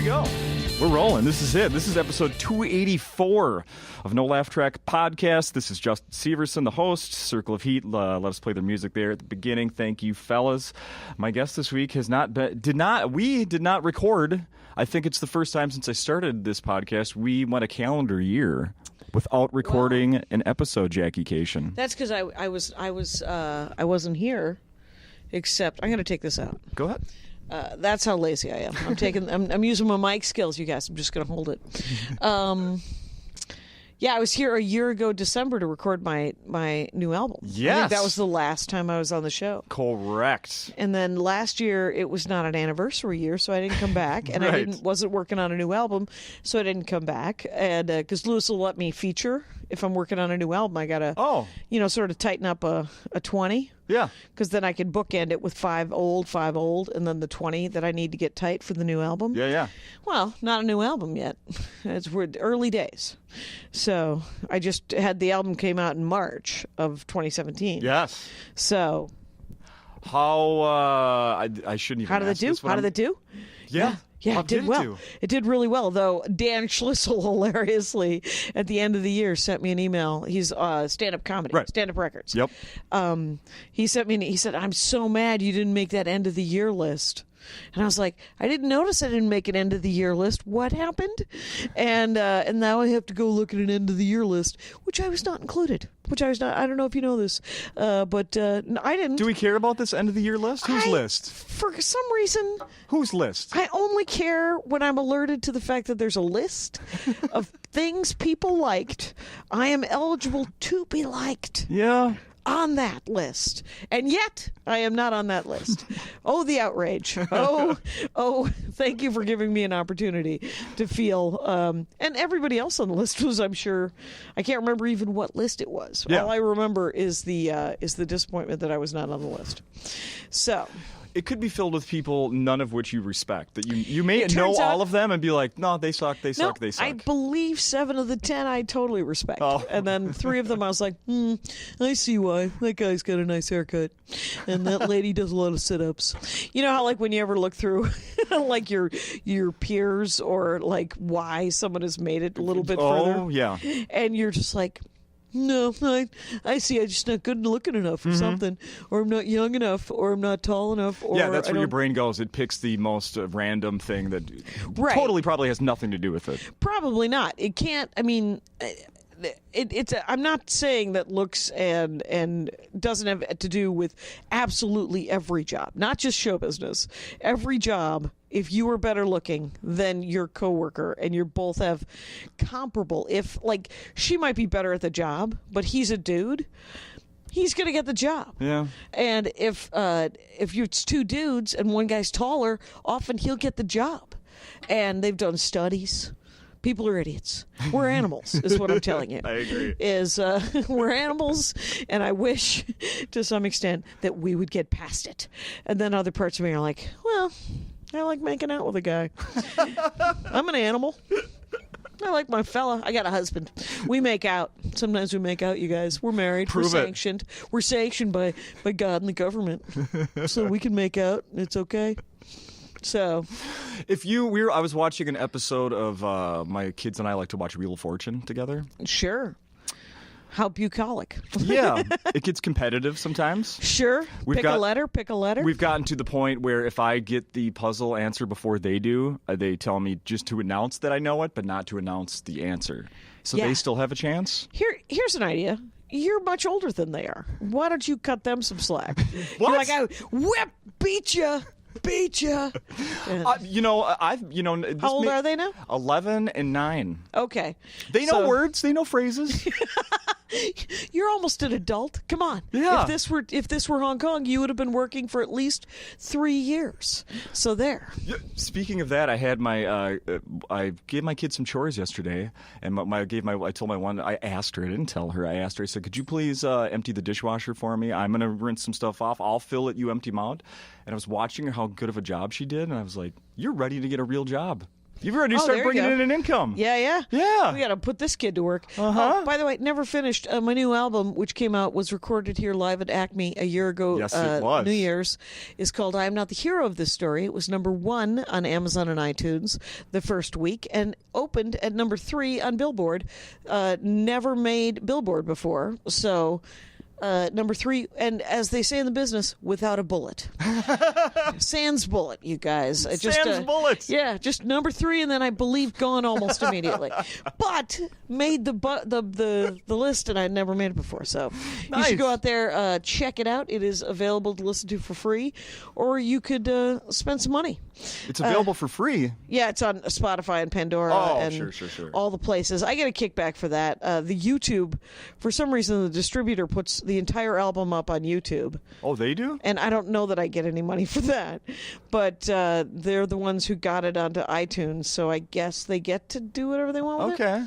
Go. We're rolling. This is it. This is episode 284 of No Laugh Track Podcast. This is Justin Severson, the host. Circle of Heat. Let us play their music there at the beginning. Thank you, fellas. My guest this week did not record. I think it's the first time since I started this podcast we went a calendar year without recording an episode, Jackie Kashian. That's because I wasn't here. Except I'm going to take this out. Go ahead. That's how lazy I am. I'm using my mic skills, you guys. I'm just going to hold it. I was here a year ago, December, to record my new album. Yes. I think that was the last time I was on the show. Correct. And then last year, it was not an anniversary year, so I didn't come back. And Right. I wasn't working on a new album, so I didn't come back. And because Lewis will let me feature if I'm working on a new album, I got to, sort of tighten up a 20. Yeah. Because then I can bookend it with 5 old, and then the 20 that I need to get tight for the new album. Yeah. Well, not a new album yet. We're early days. So I just had the album came out in March of 2017. Yes. So how I shouldn't even. How did it do? How did it do? Yeah. Yeah, it did well. It did really well, though. Dan Schlissel hilariously at the end of the year sent me an email. He's stand-up comedy, right. Stand-up records. Yep. He sent me. He said, "I'm so mad you didn't make that end of the year list." And I was like, I didn't notice I didn't make an end of the year list. What happened? And now I have to go look at an end of the year list, which I was not included. I don't know if you know this, but I didn't. Do we care about this end of the year list? Whose list? For some reason. Whose list? I only care when I'm alerted to the fact that there's a list of things people liked. I am eligible to be liked. Yeah. On that list. And yet, I am not on that list. Oh, the outrage. Oh, thank you for giving me an opportunity to feel. And everybody else on the list was, I'm sure, I can't remember even what list it was. Yeah. All I remember is the disappointment that I was not on the list. So. It could be filled with people, none of which you respect. That you may know all of them and be like, no, they suck, they suck. I believe 7 of the 10 I totally respect. Oh. And then 3 of them I was like, I see why. That guy's got a nice haircut. And that lady does a lot of sit-ups. You know how like when you ever look through like your peers or like why someone has made it a little bit further? Oh, yeah. And you're just like, no, I see. I'm just not good looking enough or something, or I'm not young enough, or I'm not tall enough. Or yeah, that's where your brain goes. It picks the most random thing that totally probably has nothing to do with it. Probably not. It can't. I mean, it's. I'm not saying that looks and doesn't have to do with absolutely every job, not just show business. Every job. If you are better looking than your coworker and you both have comparable, if like she might be better at the job, but he's a dude, he's going to get the job. Yeah. And if it's 2 dudes and one guy's taller, often he'll get the job. And they've done studies. People are idiots. We're animals, is what I'm telling you. I agree. We're animals, and I wish, to some extent, that we would get past it. And then other parts of me are like, well, I like making out with a guy. I'm an animal. I like my fella. I got a husband. We make out. Sometimes we make out, you guys. We're married. Prove We're it. sanctioned. We're sanctioned by God and the government. So we can make out. It's okay. So, I was watching an episode of my kids and I like to watch Wheel of Fortune together. Sure. How bucolic. Yeah, it gets competitive sometimes. Sure. Pick a letter. We've gotten to the point where if I get the puzzle answer before they do, they tell me just to announce that I know it, but not to announce the answer. So they still have a chance? Here's an idea. You're much older than they are. Why don't you cut them some slack? What? You're like, I beat you. How old are they now? 11 and 9. Okay. They know words. They know phrases. You're almost an adult. Come on. Yeah. If this were Hong Kong, you would have been working for at least 3 years. So there. Yeah, speaking of that, I had I gave my kids some chores yesterday, and I told my one. I asked her. I didn't tell her. I asked her. I said, "Could you please empty the dishwasher for me? I'm gonna rinse some stuff off. I'll fill it. You empty them out." And I was watching her how good of a job she did, and I was like, "You're ready to get a real job." You've already Oh, started there you bringing go. in an income. Yeah. Yeah. We got to put this kid to work. Uh-huh. Oh, by the way, never finished. My new album, which came out, was recorded here live at Acme a year ago. Yes, it was. New Year's, is called "I Am Not the Hero of This Story." It was number 1 on Amazon and iTunes the first week, and opened at number 3 on Billboard. Never made Billboard before, so. Number 3, and as they say in the business, without a bullet. Sans bullet, you guys. Sans bullets. Yeah, just number 3, and then I believe gone almost immediately. But made the list, and I'd never made it before. So you Nice. should go out there, check it out. It is available to listen to for free, or you could spend some money. It's available for free. Yeah, it's on Spotify and Pandora Oh, and sure. all the places. I get a kickback for that. The YouTube, for some reason, the distributor puts the entire album up on YouTube. Oh, they do? And I don't know that I get any money for that. But they're the ones who got it onto iTunes, so I guess they get to do whatever they want with it. Okay.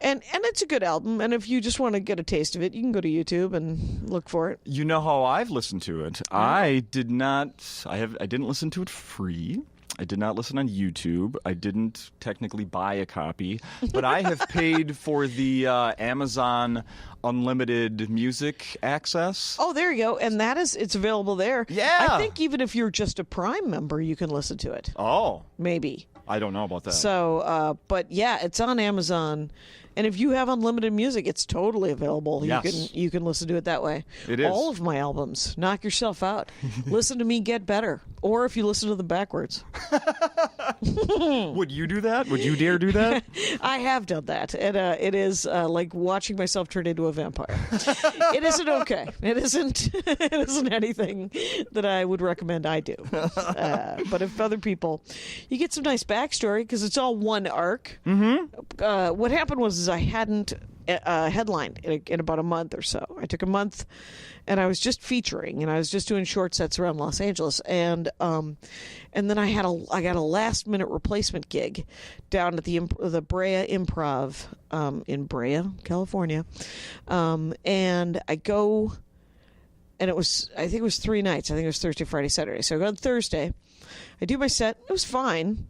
And it's a good album, and if you just want to get a taste of it, you can go to YouTube and look for it. You know how I've listened to it? I didn't listen to it free. I did not listen on YouTube. I didn't technically buy a copy, but I have paid for the Amazon unlimited music access. Oh, there you go. And it's available there. Yeah. I think even if you're just a Prime member, you can listen to it. Oh, Maybe. I don't know about that. So, but yeah, it's on Amazon. And if you have unlimited music, it's totally available. Yes. You can listen to it that way. It is. All of my albums. Knock yourself out. Listen to me get better. Or if you listen to them backwards. Would you do that? Would you dare do that? I have done that. And it is like watching myself turn into a vampire. It isn't okay. It isn't anything that I would recommend I do. But if other people, you get some nice backstory because it's all one arc. Mm-hmm. What happened was I hadn't headlined in about a month or so. I took a month, and I was just featuring, and I was just doing short sets around Los Angeles, and then I got a last minute replacement gig down at the Brea Improv in Brea, California, and I go, and I think it was 3 nights. I think it was Thursday, Friday, Saturday. So I go on Thursday, I do my set. It was fine.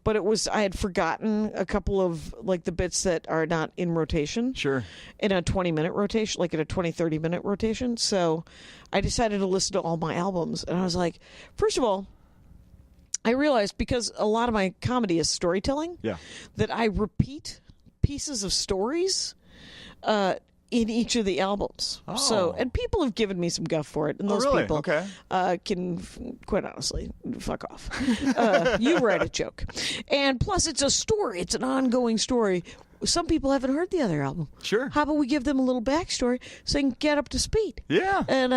But I had forgotten a couple of like the bits that are not in rotation. Sure. In a 20-minute rotation, like in a 30-minute rotation. So I decided to listen to all my albums. And I was like, first of all, I realized because a lot of my comedy is storytelling, that I repeat pieces of stories in each of the albums. Oh. So, and people have given me some guff for it, and those really? people Okay. can, quite honestly, fuck off. You write a joke, and plus it's a story; it's an ongoing story. Some people haven't heard the other album. Sure. How about we give them a little backstory so they can get up to speed? Yeah. And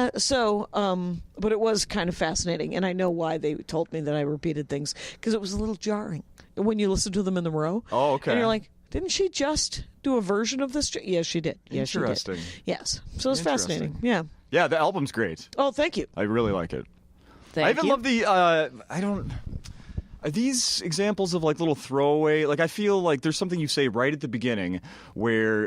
but it was kind of fascinating, and I know why they told me that I repeated things because it was a little jarring when you listen to them in the row. Oh, okay. And you're like, didn't she just do a version of this? Yes, she did. Yes, she did. Interesting. Yes. So it's fascinating. Yeah. Yeah, the album's great. Oh, thank you. I really like it. Thank I even you. love the are these examples of like little throwaway, like I feel like there's something you say right at the beginning where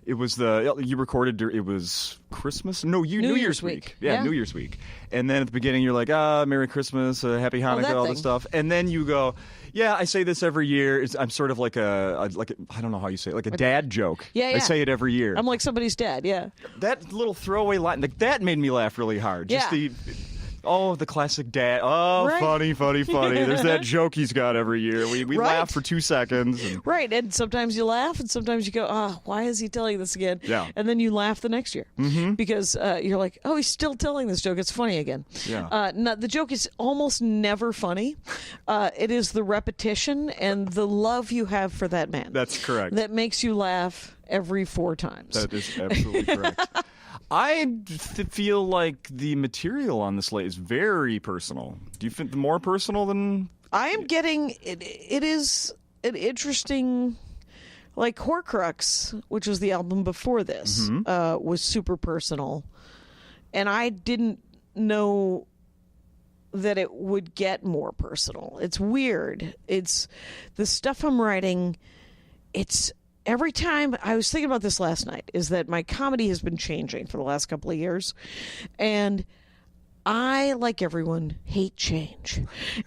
it was you recorded it was Christmas? No, New Year's week. Yeah, New Year's week. And then at the beginning you're like, Merry Christmas, Happy Hanukkah, all thing. this stuff. And then you go, yeah, I say this every year. I'm sort of like I don't know how you say it, like a dad joke. Yeah. I say it every year. I'm like somebody's dad, yeah. That little throwaway line, like, that made me laugh really hard. Just Yeah. the classic dad. Oh, Right. funny. There's that joke he's got every year. We Right. laugh for 2 seconds. And, Right, and sometimes you laugh, and sometimes you go, why is he telling this again? Yeah. And then you laugh the next year. Mm-hmm. Because you're like, he's still telling this joke. It's funny again. Yeah. The joke is almost never funny. It is the repetition and the love you have for that man. That's correct. That makes you laugh every 4 times. That is absolutely correct. I feel like the material on the slate is very personal. Do you think more personal than... I am getting it is an interesting, like Horcrux, which was the album before this, was super personal, and I didn't know that it would get more personal. It's weird. It's the stuff I'm writing. It's every time I was thinking about this last night, is that my comedy has been changing for the last couple of years, and I, like everyone, hate change.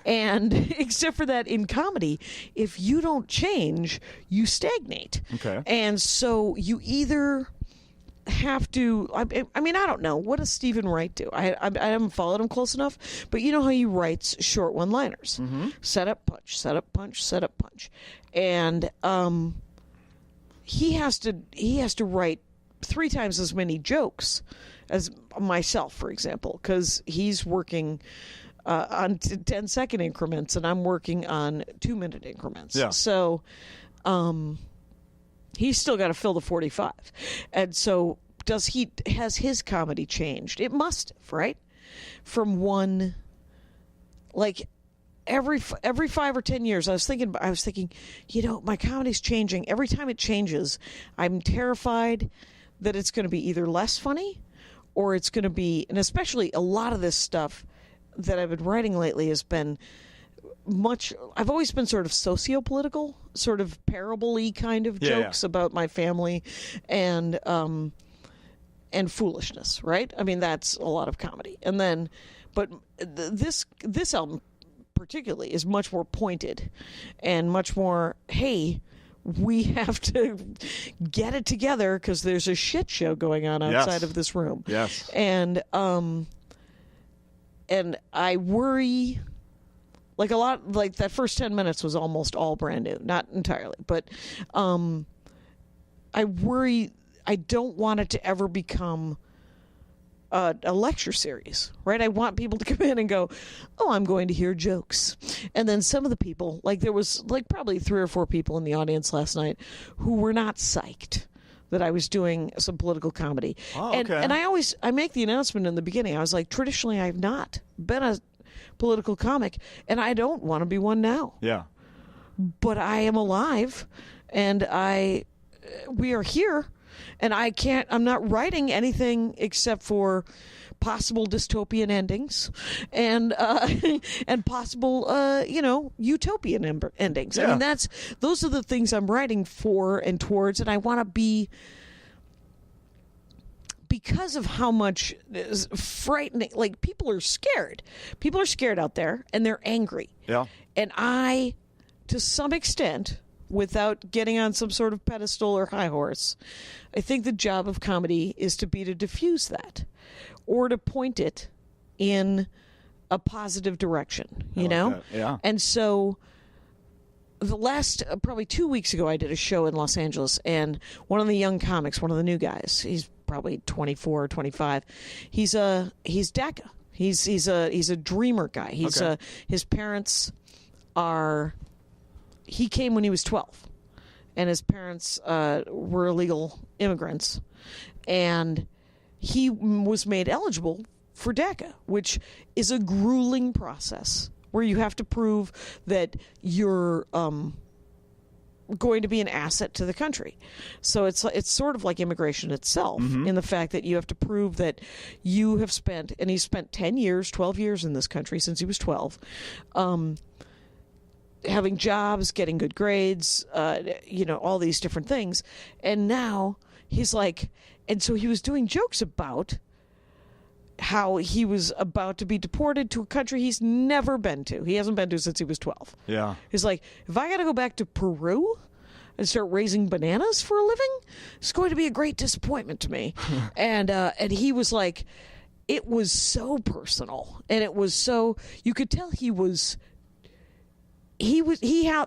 And except for that, in comedy, if you don't change, you stagnate. Okay. And so you either have to, I mean, I don't know. What does Stephen Wright do? I haven't followed him close enough, but you know how he writes short one-liners. Set up, punch, set up, punch, set up, punch. And he has to write 3 times as many jokes as myself, for example, because he's working on 10-second increments and I'm working on 2-minute increments. Yeah. So he's still got to fill the 45. And so has his comedy changed? It must have, right? From one, like every 5 or 10 years, I was thinking, my comedy's changing. Every time it changes, I'm terrified that it's going to be either less funny or it's going to be, and especially a lot of this stuff that I've been writing lately has been I've always been sort of socio-political, sort of parable-y kind of jokes about my family and foolishness, right? I mean, that's a lot of comedy. And then, but this album particularly is much more pointed and much more, hey, we have to get it together because there's a shit show going on outside of this room. Yes. And I worry, like a lot, like that first 10 minutes was almost all brand new, not entirely, but I worry, I don't want it to ever become a lecture series, right? I want people to come in and go, oh, I'm going to hear jokes. And then some of the people, like there was like probably 3 or 4 people in the audience last night who were not psyched that I was doing some political comedy. Oh, okay. And I make the announcement in the beginning. I was like, traditionally, I've not been a political comic, and I don't want to be one now. Yeah. But I am alive, and we are here. And I'm not writing anything except for possible dystopian endings and possible, utopian endings. Yeah. I mean, those are the things I'm writing for and towards. And I want to be, because of how much is frightening, like people are scared. People are scared out there and they're angry. Yeah. And I, to some extent, without getting on some sort of pedestal or high horse, I think the job of comedy is to diffuse that or to point it in a positive direction, you know? That. Yeah. And so the last, probably 2 weeks ago, I did a show in Los Angeles, and one of the young comics, one of the new guys, he's probably 24 or 25, he's DACA. He's a dreamer guy. His parents are... He came when he was 12, and his parents were illegal immigrants, and he was made eligible for DACA, which is a grueling process where you have to prove that you're going to be an asset to the country. So it's sort of like immigration itself, in the fact that you have to prove that you have spent, and he's spent 10 years, 12 years in this country since he was 12, having jobs, getting good grades, all these different things. And now he's like, and so he was doing jokes about how he was about to be deported to a country he's never been to. He hasn't been to since he was 12. Yeah. He's like, if I got to go back to Peru and start raising bananas for a living, it's going to be a great disappointment to me. And he was like, it was so personal. And it was so, you could tell he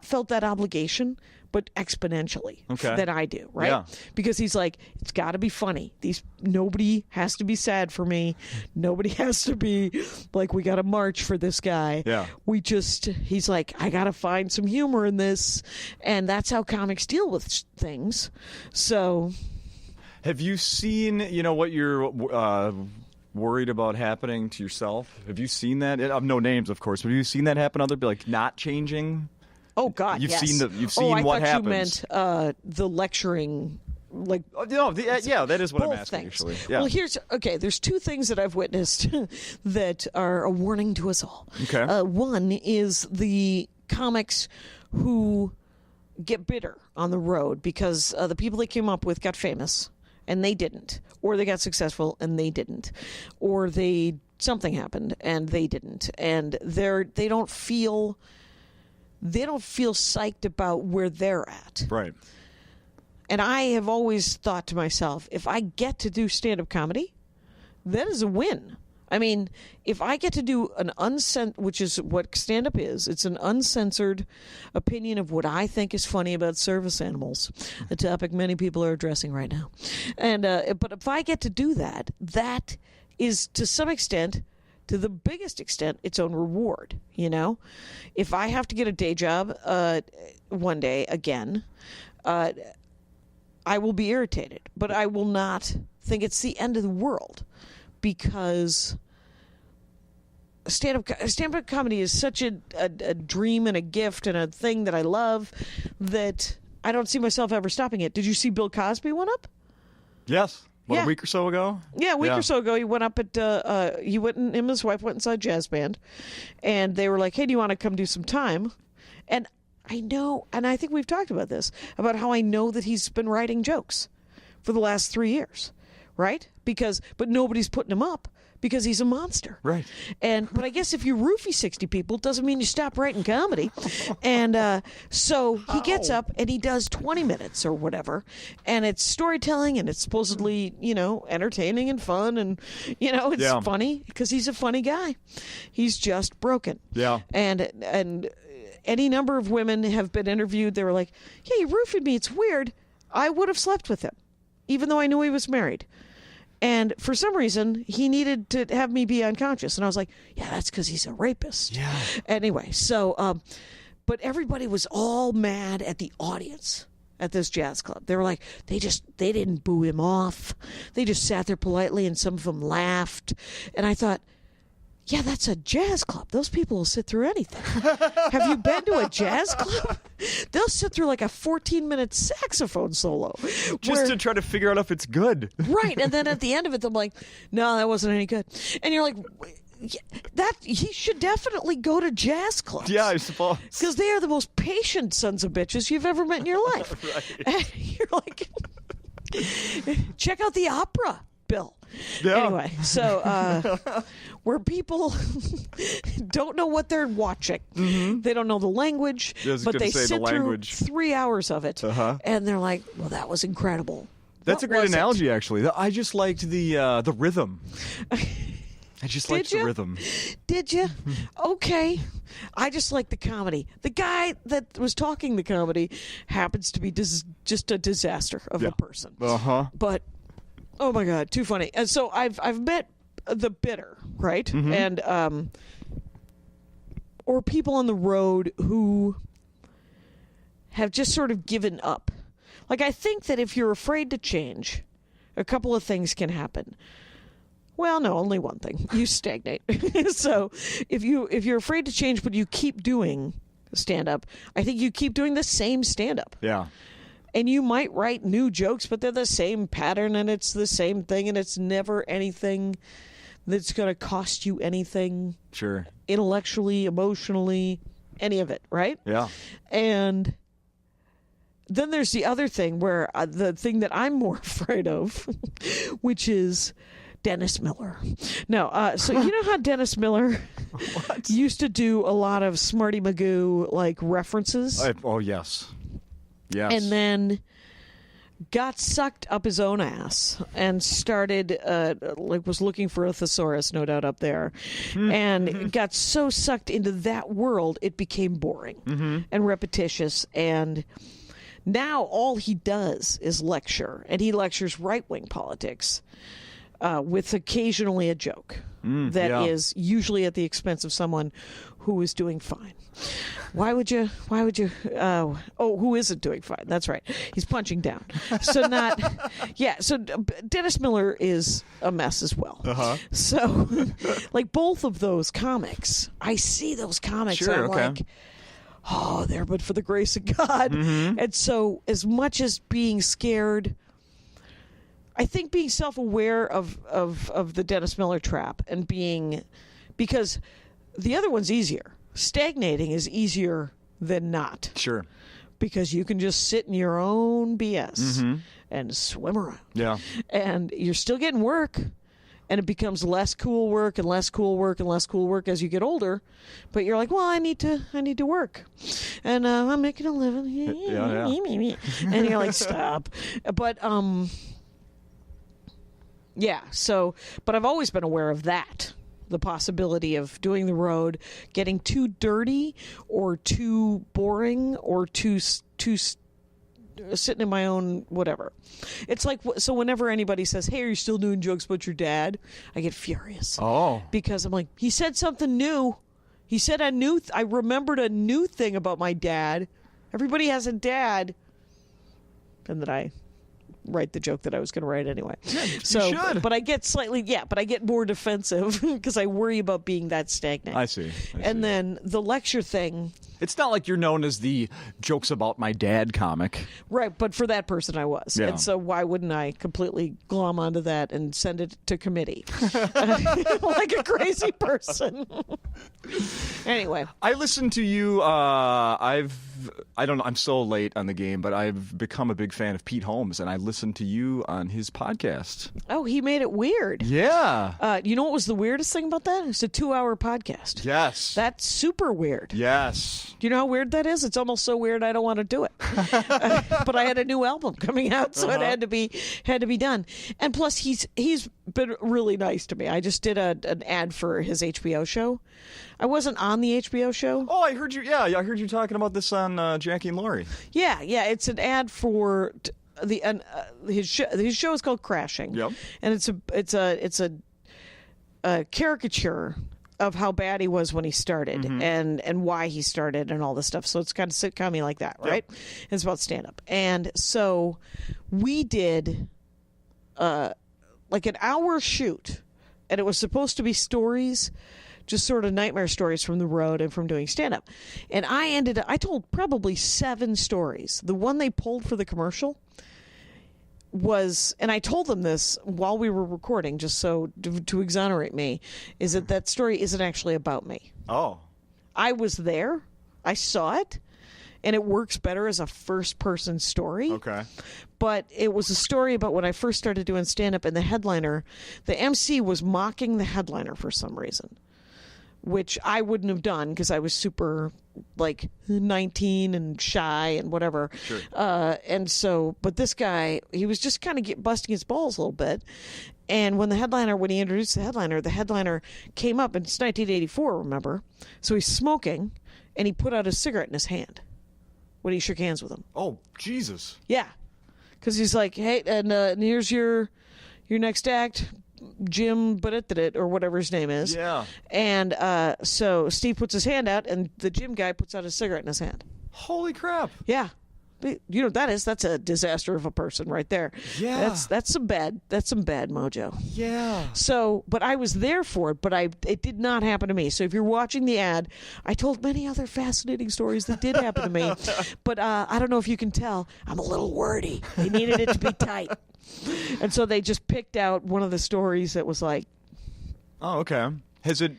felt that obligation, but exponentially than I do, right? Yeah. Because he's like, it's got to be funny. Nobody has to be sad for me. Nobody has to be like, we got to march for this guy. Yeah. He's like, I got to find some humor in this, and that's how comics deal with things. So, have you seen, what you're worried about happening to yourself? Have you seen that? No names, of course. But have you seen that happen? Other like not changing. Oh God, you've yes. You've seen what happens. I thought you meant the lecturing. That is what I'm asking. Things. Actually, yeah. Well, there's 2 things that I've witnessed that are a warning to us all. Okay. One is the comics who get bitter on the road because the people they came up with got famous and they didn't, or they got successful and they didn't, or they something happened and they didn't, and they don't feel psyched about where they're at. Right. And I have always thought to myself, if I get to do stand-up comedy, that is a win. I mean, if I get to do an which is what stand-up is, it's an uncensored opinion of what I think is funny about service animals, a topic many people are addressing right now. And but if I get to do that, that is to some extent, to the biggest extent, its own reward. You know, if I have to get a day job one day again, I will be irritated, but I will not think it's the end of the world. Because stand-up comedy is such a dream and a gift and a thing that I love that I don't see myself ever stopping it. Did you see Bill Cosby went up? Yes. Yeah. A week or so ago? Yeah, a week or so ago. He went up at, him and his wife went and saw a jazz band. And they were like, hey, do you want to come do some time? And I know, and I think we've talked about this, about how I know that he's been writing jokes for the last 3 years. Right? But nobody's putting him up because he's a monster. Right. But I guess if you roofie 60 people, it doesn't mean you stop writing comedy. And so he gets up and he does 20 minutes or whatever. And it's storytelling and it's supposedly, entertaining and fun. And, it's funny because he's a funny guy. He's just broken. Yeah. And any number of women have been interviewed. They were like, yeah, he roofied me. It's weird. I would have slept with him, even though I knew he was married. And for some reason, he needed to have me be unconscious. And I was like, yeah, that's because he's a rapist. Yeah. Anyway, so, but everybody was all mad at the audience at this jazz club. They were like, they didn't boo him off. They just sat there politely and some of them laughed. And I thought, yeah, that's a jazz club. Those people will sit through anything. Have you been to a jazz club? They'll sit through like a 14-minute saxophone solo. Just to try to figure out if it's good. Right. And then at the end of it, they're like, no, that wasn't any good. And you're like, he should definitely go to jazz clubs. Yeah, I suppose. Because they are the most patient sons of bitches you've ever met in your life. Right. And you're like, check out the opera, Bill. Yeah. Anyway, so where people don't know what they're watching, they don't know the language, but they sit through 3 hours of it, and they're like, "Well, that was incredible." That's a great analogy, actually. I just liked the rhythm. I just liked the rhythm. Did you? Okay. I just like the comedy. The guy that was talking the comedy happens to be just a disaster of a person. But oh my God, too funny. And so I've met the bitter, right? And or people on the road who have just sort of given up. Like, I think that if you're afraid to change, a couple of things can happen. Well, no, only one thing. You stagnate. So if you're afraid to change, but you keep doing stand-up, I think you keep doing the same stand-up. Yeah. And you might write new jokes, but they're the same pattern, and it's the same thing, and it's never anything that's going to cost you anything. Sure. Intellectually, emotionally, any of it, right? Yeah. And then there's the other thing where the thing that I'm more afraid of, which is Dennis Miller. No, so you know how Dennis Miller used to do a lot of Smarty Magoo like references? Oh, yes. Yes. And then got sucked up his own ass and started, was looking for a thesaurus, no doubt, up there. And got so sucked into that world, it became boring and repetitious. And now all he does is lecture. And he lectures right-wing politics with occasionally a joke that is usually at the expense of someone who is doing fine. Why would you, who isn't doing fine? That's right. He's punching down. So so Dennis Miller is a mess as well. So, like, both of those comics, I see those comics and I'm like, oh, there but for the grace of God. And so as much as being scared, I think being self-aware of the Dennis Miller trap and because the other one's easier. Stagnating is easier than not. Sure. Because you can just sit in your own BS and swim around. Yeah. And you're still getting work. and it becomes less cool work and less cool work and less cool work as you get older. But you're like, well, I need to work, and I'm making a living. Yeah. And you're like, stop. But yeah. So, but I've always been aware of that. The possibility of doing the road, getting too dirty or too boring or too sitting in my own whatever. It's like, so whenever anybody says, hey, are you still doing jokes about your dad? I get furious. Oh. Because I'm like, he said something new. He said I remembered a new thing about my dad. Everybody has a dad. And then I write the joke that I was going to write anyway. Yeah, so, you should. but I get more defensive because I worry about being that stagnant. I see. And then the lecture thing. It's not like you're known as the jokes about my dad comic. Right, but for that person I was. Yeah. And so why wouldn't I completely glom onto that and send it to committee? Like a crazy person. Anyway. I listened to you. I don't know. I'm so late on the game, but I've become a big fan of Pete Holmes, and I listened to you on his podcast. Oh, he made it weird. Yeah. You know what was the weirdest thing about that? It's a 2-hour podcast. Yes. That's super weird. Yes. Do you know how weird that is? It's almost so weird I don't want to do it. But I had a new album coming out, so it had to be done. And plus, he's been really nice to me. I just did an ad for his HBO show. I wasn't on the HBO show. Oh, I heard you. Yeah, I heard you talking about this on Jackie and Laurie. Yeah. It's an ad for his show. His show is called Crashing. Yep. And it's a caricature of how bad he was when he started and why he started and all this stuff. So it's kind of sitcom-y like that, right? Yep. It's about stand-up. And so we did like an hour shoot, and it was supposed to be stories, just sort of nightmare stories from the road and from doing stand-up. And I told probably 7 stories. The one they pulled for the commercial was, and I told them this while we were recording, just so to exonerate me, is that story isn't actually about me. Oh. I was there. I saw it. And it works better as a first-person story. Okay. But it was a story about when I first started doing stand-up, and the MC was mocking the headliner for some reason, which I wouldn't have done because I was super, 19 and shy and whatever. Sure. And so, but this guy, he was just kind of busting his balls a little bit. And when he introduced the headliner came up, and it's 1984, remember? So he's smoking, and he put out a cigarette in his hand when he shook hands with him. Oh, Jesus. Yeah. Because he's like, hey, and here's your next act, Jim Badit, or whatever his name is. Yeah. And so Steve puts his hand out, and the gym guy puts out a cigarette in his hand. Holy crap. Yeah. You know what that is? That's a disaster of a person right there. Yeah. That's some bad mojo. Yeah. So, but I was there for it, but it did not happen to me. So if you're watching the ad, I told many other fascinating stories that did happen to me. But I don't know if you can tell, I'm a little wordy. They needed it to be tight. And so they just picked out one of the stories that was like... Oh, okay. Has it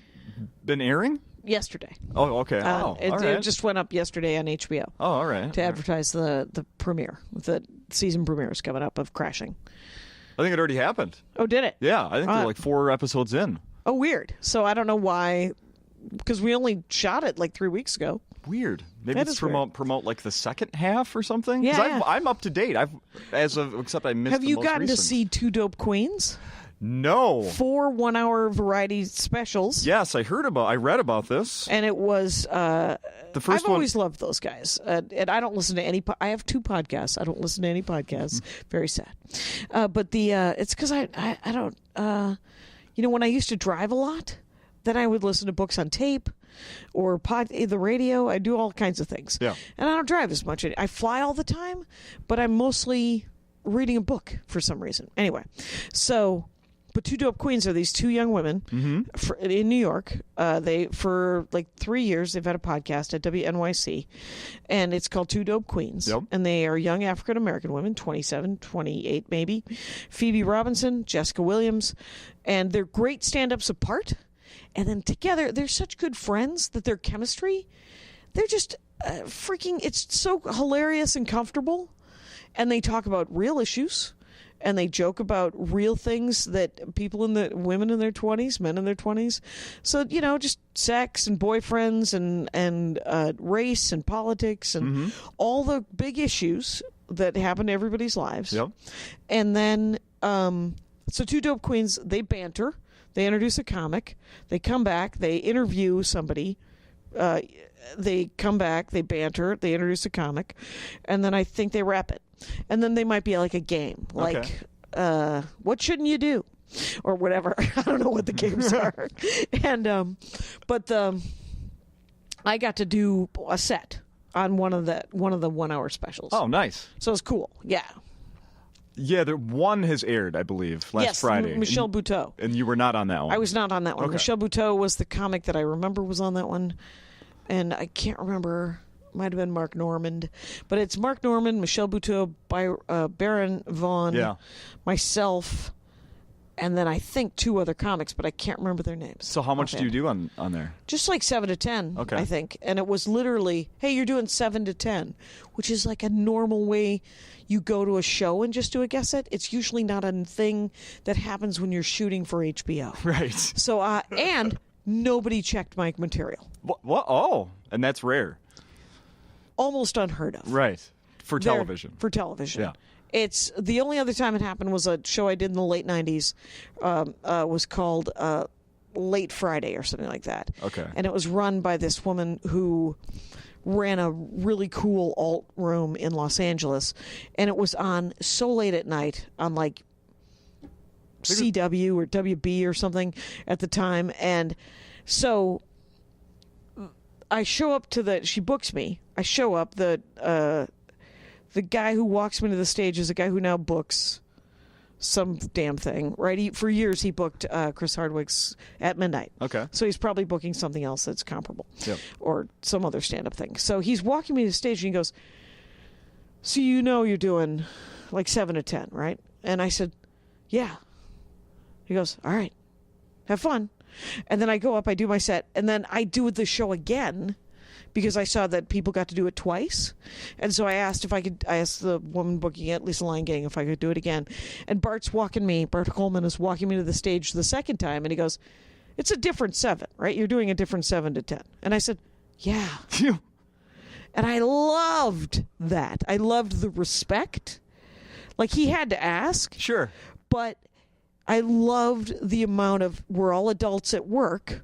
been airing? Yesterday. Oh, okay. All right. It just went up yesterday on HBO. Oh, all right. To advertise the premiere. The season premiere is coming up of Crashing. I think it already happened. Oh, did it? Yeah, I think they're 4 episodes in. Oh, weird. So I don't know why, because we only shot it 3 weeks ago. Weird. Maybe That it's is weird. promote the second half or something. 'Cause Yeah. I'm up to date. Except I missed. Have the you most gotten recent. to see Two Dope Queens? No. 4 1-hour variety specials. Yes, I read about this. And it was. The first I've one. always loved those guys, and I don't listen to any. I have 2 podcasts. I don't listen to any podcasts. Very sad. But it's because I don't. When I used to drive a lot, then I would listen to books on tape, or the radio. I do all kinds of things. Yeah. And I don't drive as much. I fly all the time, but I'm mostly reading a book for some reason. Anyway, so. But Two Dope Queens are these 2 young women in New York. They, for 3 years, they've had a podcast at WNYC, and it's called Two Dope Queens. Yep. And they are young African-American women, 27, 28 maybe. Phoebe Robinson, Jessica Williams, and they're great stand-ups apart. And then together, they're such good friends that their chemistry, they're just it's so hilarious and comfortable. And they talk about real issues. and they joke about real things that women in their 20s, men in their 20s. So, just sex and boyfriends and race and politics and all the big issues that happen to everybody's lives. Yep. And then, so two dope queens, they banter. They introduce a comic. They come back. They interview somebody. They come back. They banter. They introduce a comic. And then I think they wrap it. And then they might be like a game. Like, what shouldn't you do? Or whatever. I don't know what the games are. And, I got to do a set on one of the 1 hour specials. Oh, nice. So it's cool. Yeah. Yeah, one has aired, I believe, last Friday. Michelle Buteau. And you were not on that one. I was not on that one. Okay. Michelle Buteau was the comic that I remember was on that one. And I can't remember. Might have been Mark Normand. But it's Mark Normand, Michelle Buteau, Baron Vaughn, myself, and then I think two other comics, but I can't remember their names. So how much do you do on there? Just like 7 to 10, okay. I think. And it was literally, hey, you're doing 7 to 10, which is like a normal way you go to a show and just do a guest set. It's usually not a thing that happens when you're shooting for HBO. Right. So, and nobody checked my material. What? Oh, and that's rare. Almost unheard of. Right. For television. For television. Yeah. It's the only other time it happened was a show I did in the late 90s was called Late Friday or something like that. Okay. And it was run by this woman who ran a really cool alt room in Los Angeles, and it was on so late at night on like CW or WB or something at the time. And so I show up she books me. I show up, the guy who walks me to the stage is a guy who now books some damn thing, right? For years he booked Chris Hardwick's At Midnight. Okay. So he's probably booking something else that's comparable. Yep. Or some other stand-up thing. So he's walking me to the stage and he goes, so you're doing like 7 to 10, right? And I said, yeah. He goes, all right, have fun. And then I go up, I do my set, and then I do the show again because I saw that people got to do it twice. And so I asked the woman booking it, Lisa Langang, if I could do it again. And Bart Coleman is walking me to the stage the second time, and he goes, it's a different 7, right? You're doing a different 7 to 10. And I said, yeah. And I loved that. I loved the respect. Like, he had to ask. Sure. But I loved the amount of, we're all adults at work.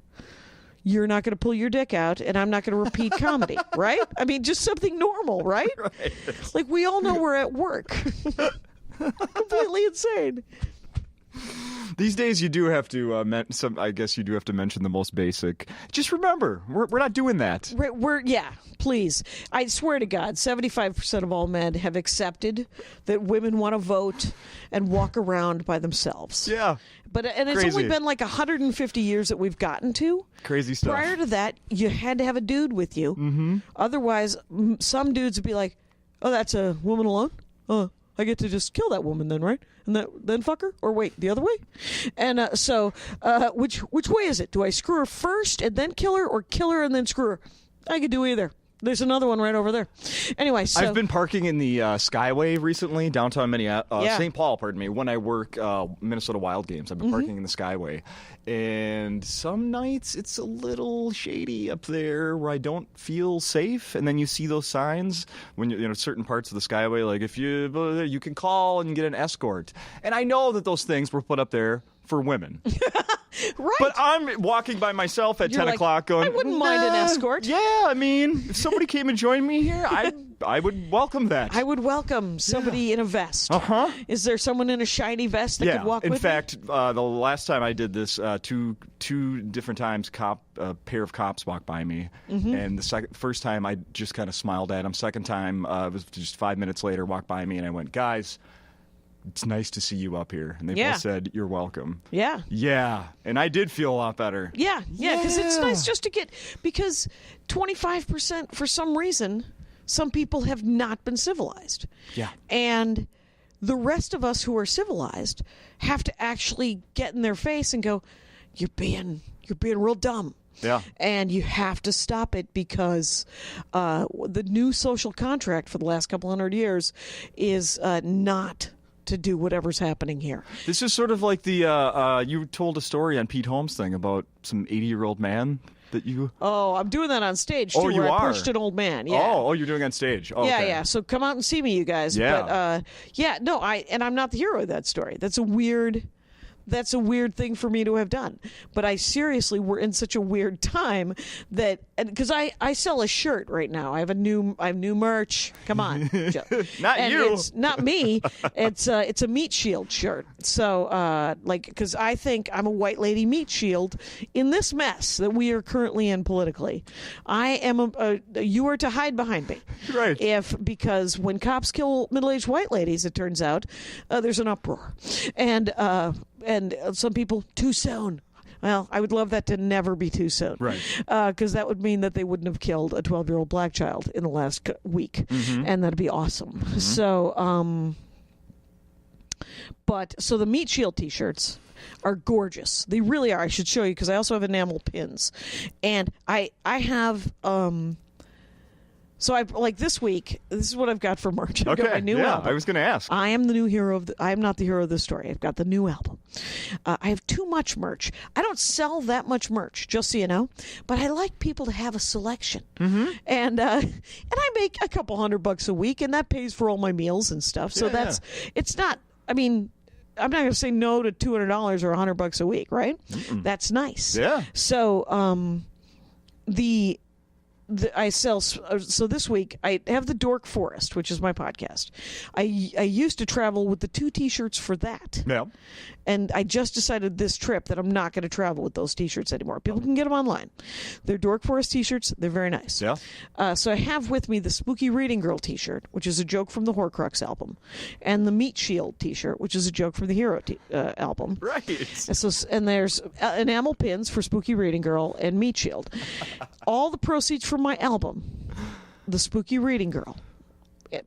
You're not going to pull your dick out, and I'm not going to repeat comedy, right? I mean, just something normal, right? Right. Like, we all know we're at work. Completely insane. These days, you do have to. I guess you do have to mention the most basic. Just remember, we're not doing that. Please. I swear to God, 75% of all men have accepted that women want to vote and walk around by themselves. Yeah. And it's Crazy. only been like 150 years that we've gotten to. Crazy stuff. Prior to that, you had to have a dude with you. Mm-hmm. Otherwise, some dudes would be like, "Oh, that's a woman alone. Oh, I get to just kill that woman then, right? And then fuck her? Or wait, the other way?" And so, which way is it? Do I screw her first and then kill her, or kill her and then screw her? I could do either. There's another one right over there. Anyway, so I've been parking in the Skyway recently, downtown Minneapolis, St. Paul, pardon me, when I work Minnesota Wild games. I've been parking in the Skyway. And some nights it's a little shady up there where I don't feel safe. And then you see those signs when you're certain parts of the Skyway, like if you can call and get an escort. And I know that those things were put up there for women. Right. But I'm walking by myself at 10 o'clock going, I wouldn't mind an escort. Yeah, I mean, if somebody came and joined me here, I would welcome that. I would welcome somebody in a vest. Uh-huh. Is there someone in a shiny vest that could walk with me? In fact, the last time I did this, two different times, a pair of cops walked by me. Mm-hmm. And the first time I just kind of smiled at them. Second time, it was just 5 minutes later, walked by me and I went, guys, it's nice to see you up here. And they both said, you're welcome. Yeah. Yeah. And I did feel a lot better. Yeah. Because it's nice just to because 25%, for some reason, some people have not been civilized. Yeah. And the rest of us who are civilized have to actually get in their face and go, you're being real dumb. Yeah. And you have to stop it because the new social contract for the last couple hundred years is not to do whatever's happening here. This is sort of like the you told a story on Pete Holmes' thing about some 80-year-old man that you. Oh, I'm doing that on stage too. Oh, you where are? I pushed an old man. Yeah. Oh, you're doing it on stage. Oh, Yeah, okay. yeah. So come out and see me, you guys. Yeah. But no, I'm not the hero of that story. That's a weird thing for me to have done. But I seriously, we're in such a weird time that, because I sell a shirt right now. I have new merch. Come on, Joe. Not and you. It's not me. It's a meat shield shirt. So because I think I'm a white lady meat shield in this mess that we are currently in politically. I am you are to hide behind me. Right. Because when cops kill middle-aged white ladies, it turns out there's an uproar, and some people, too soon. Well, I would love that to never be too soon. Right. Because that would mean that they wouldn't have killed a 12-year-old black child in the last week. Mm-hmm. And that'd be awesome. So, so the Meat Shield t-shirts are gorgeous. They really are. I should show you because I also have enamel pins. And I have... So this week, this is what I've got for merch. I've got my new album. I was going to ask. I am the new hero I am not the hero of this story. I've got the new album. I have too much merch. I don't sell that much merch, just so you know. But I like people to have a selection. Mm-hmm. And I make a couple $100 a week, and that pays for all my meals and stuff. So it's not. I mean, I'm not going to say no to $200 or $100 a week, right? Mm-mm. That's nice. Yeah. So I sell. So this week I have the Dork Forest, which is my podcast. I used to travel with the 2 T-shirts for that. Yeah. And I just decided this trip that I'm not going to travel with those T-shirts anymore. People can get them online. They're Dork Forest T-shirts. They're very nice. Yeah. So I have with me the Spooky Reading Girl T-shirt, which is a joke from the Horcrux album, and the Meat Shield T-shirt, which is a joke from the Hero album. Right. And there's enamel pins for Spooky Reading Girl and Meat Shield. All the proceeds from my album, the Spooky Reading Girl,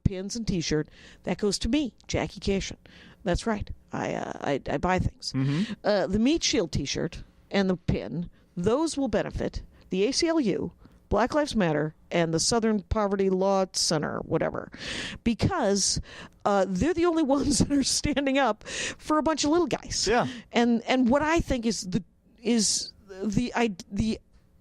pins and T-shirt, that goes to me, Jackie Kashian. That's right. I buy things. Mm-hmm. The Meat Shield T-shirt and the pin, those will benefit the ACLU, Black Lives Matter, and the Southern Poverty Law Center, whatever, because they're the only ones that are standing up for a bunch of little guys. Yeah. And what I think is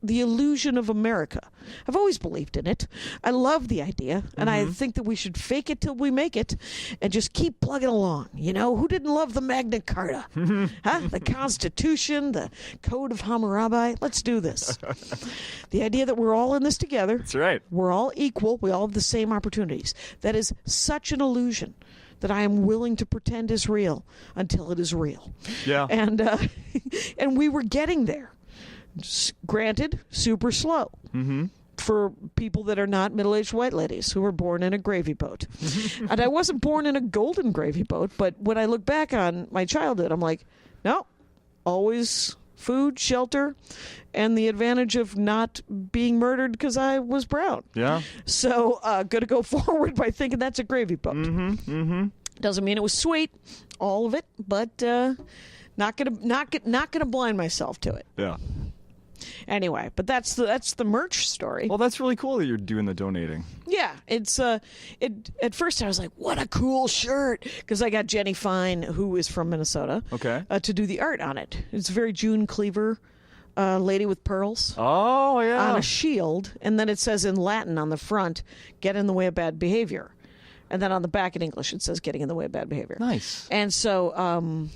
the illusion of America. I've always believed in it. I love the idea, and I think that we should fake it till we make it and just keep plugging along. You know, who didn't love the Magna Carta? Huh? The Constitution, the Code of Hammurabi. Let's do this. The idea that we're all in this together. That's right. We're all equal. We all have the same opportunities. That is such an illusion that I am willing to pretend is real until it is real. Yeah. And we were getting there. Granted, super slow for people that are not middle-aged white ladies who were born in a gravy boat. And I wasn't born in a golden gravy boat, but when I look back on my childhood, I'm like, no, always food, shelter, and the advantage of not being murdered because I was brown. Yeah. So going to go forward by thinking that's a gravy boat. Doesn't mean it was sweet, all of it, but not gonna blind myself to it. Yeah. Anyway, but that's the merch story. Well, that's really cool that you're doing the donating. Yeah, it's at first I was like, what a cool shirt, because I got Jenny Fine, who is from Minnesota, to do the art on it. It's very June Cleaver, lady with pearls. Oh, yeah. On a shield, and then it says in Latin on the front, "Get in the way of bad behavior," and then on the back in English it says "Getting in the way of bad behavior." Nice. And so,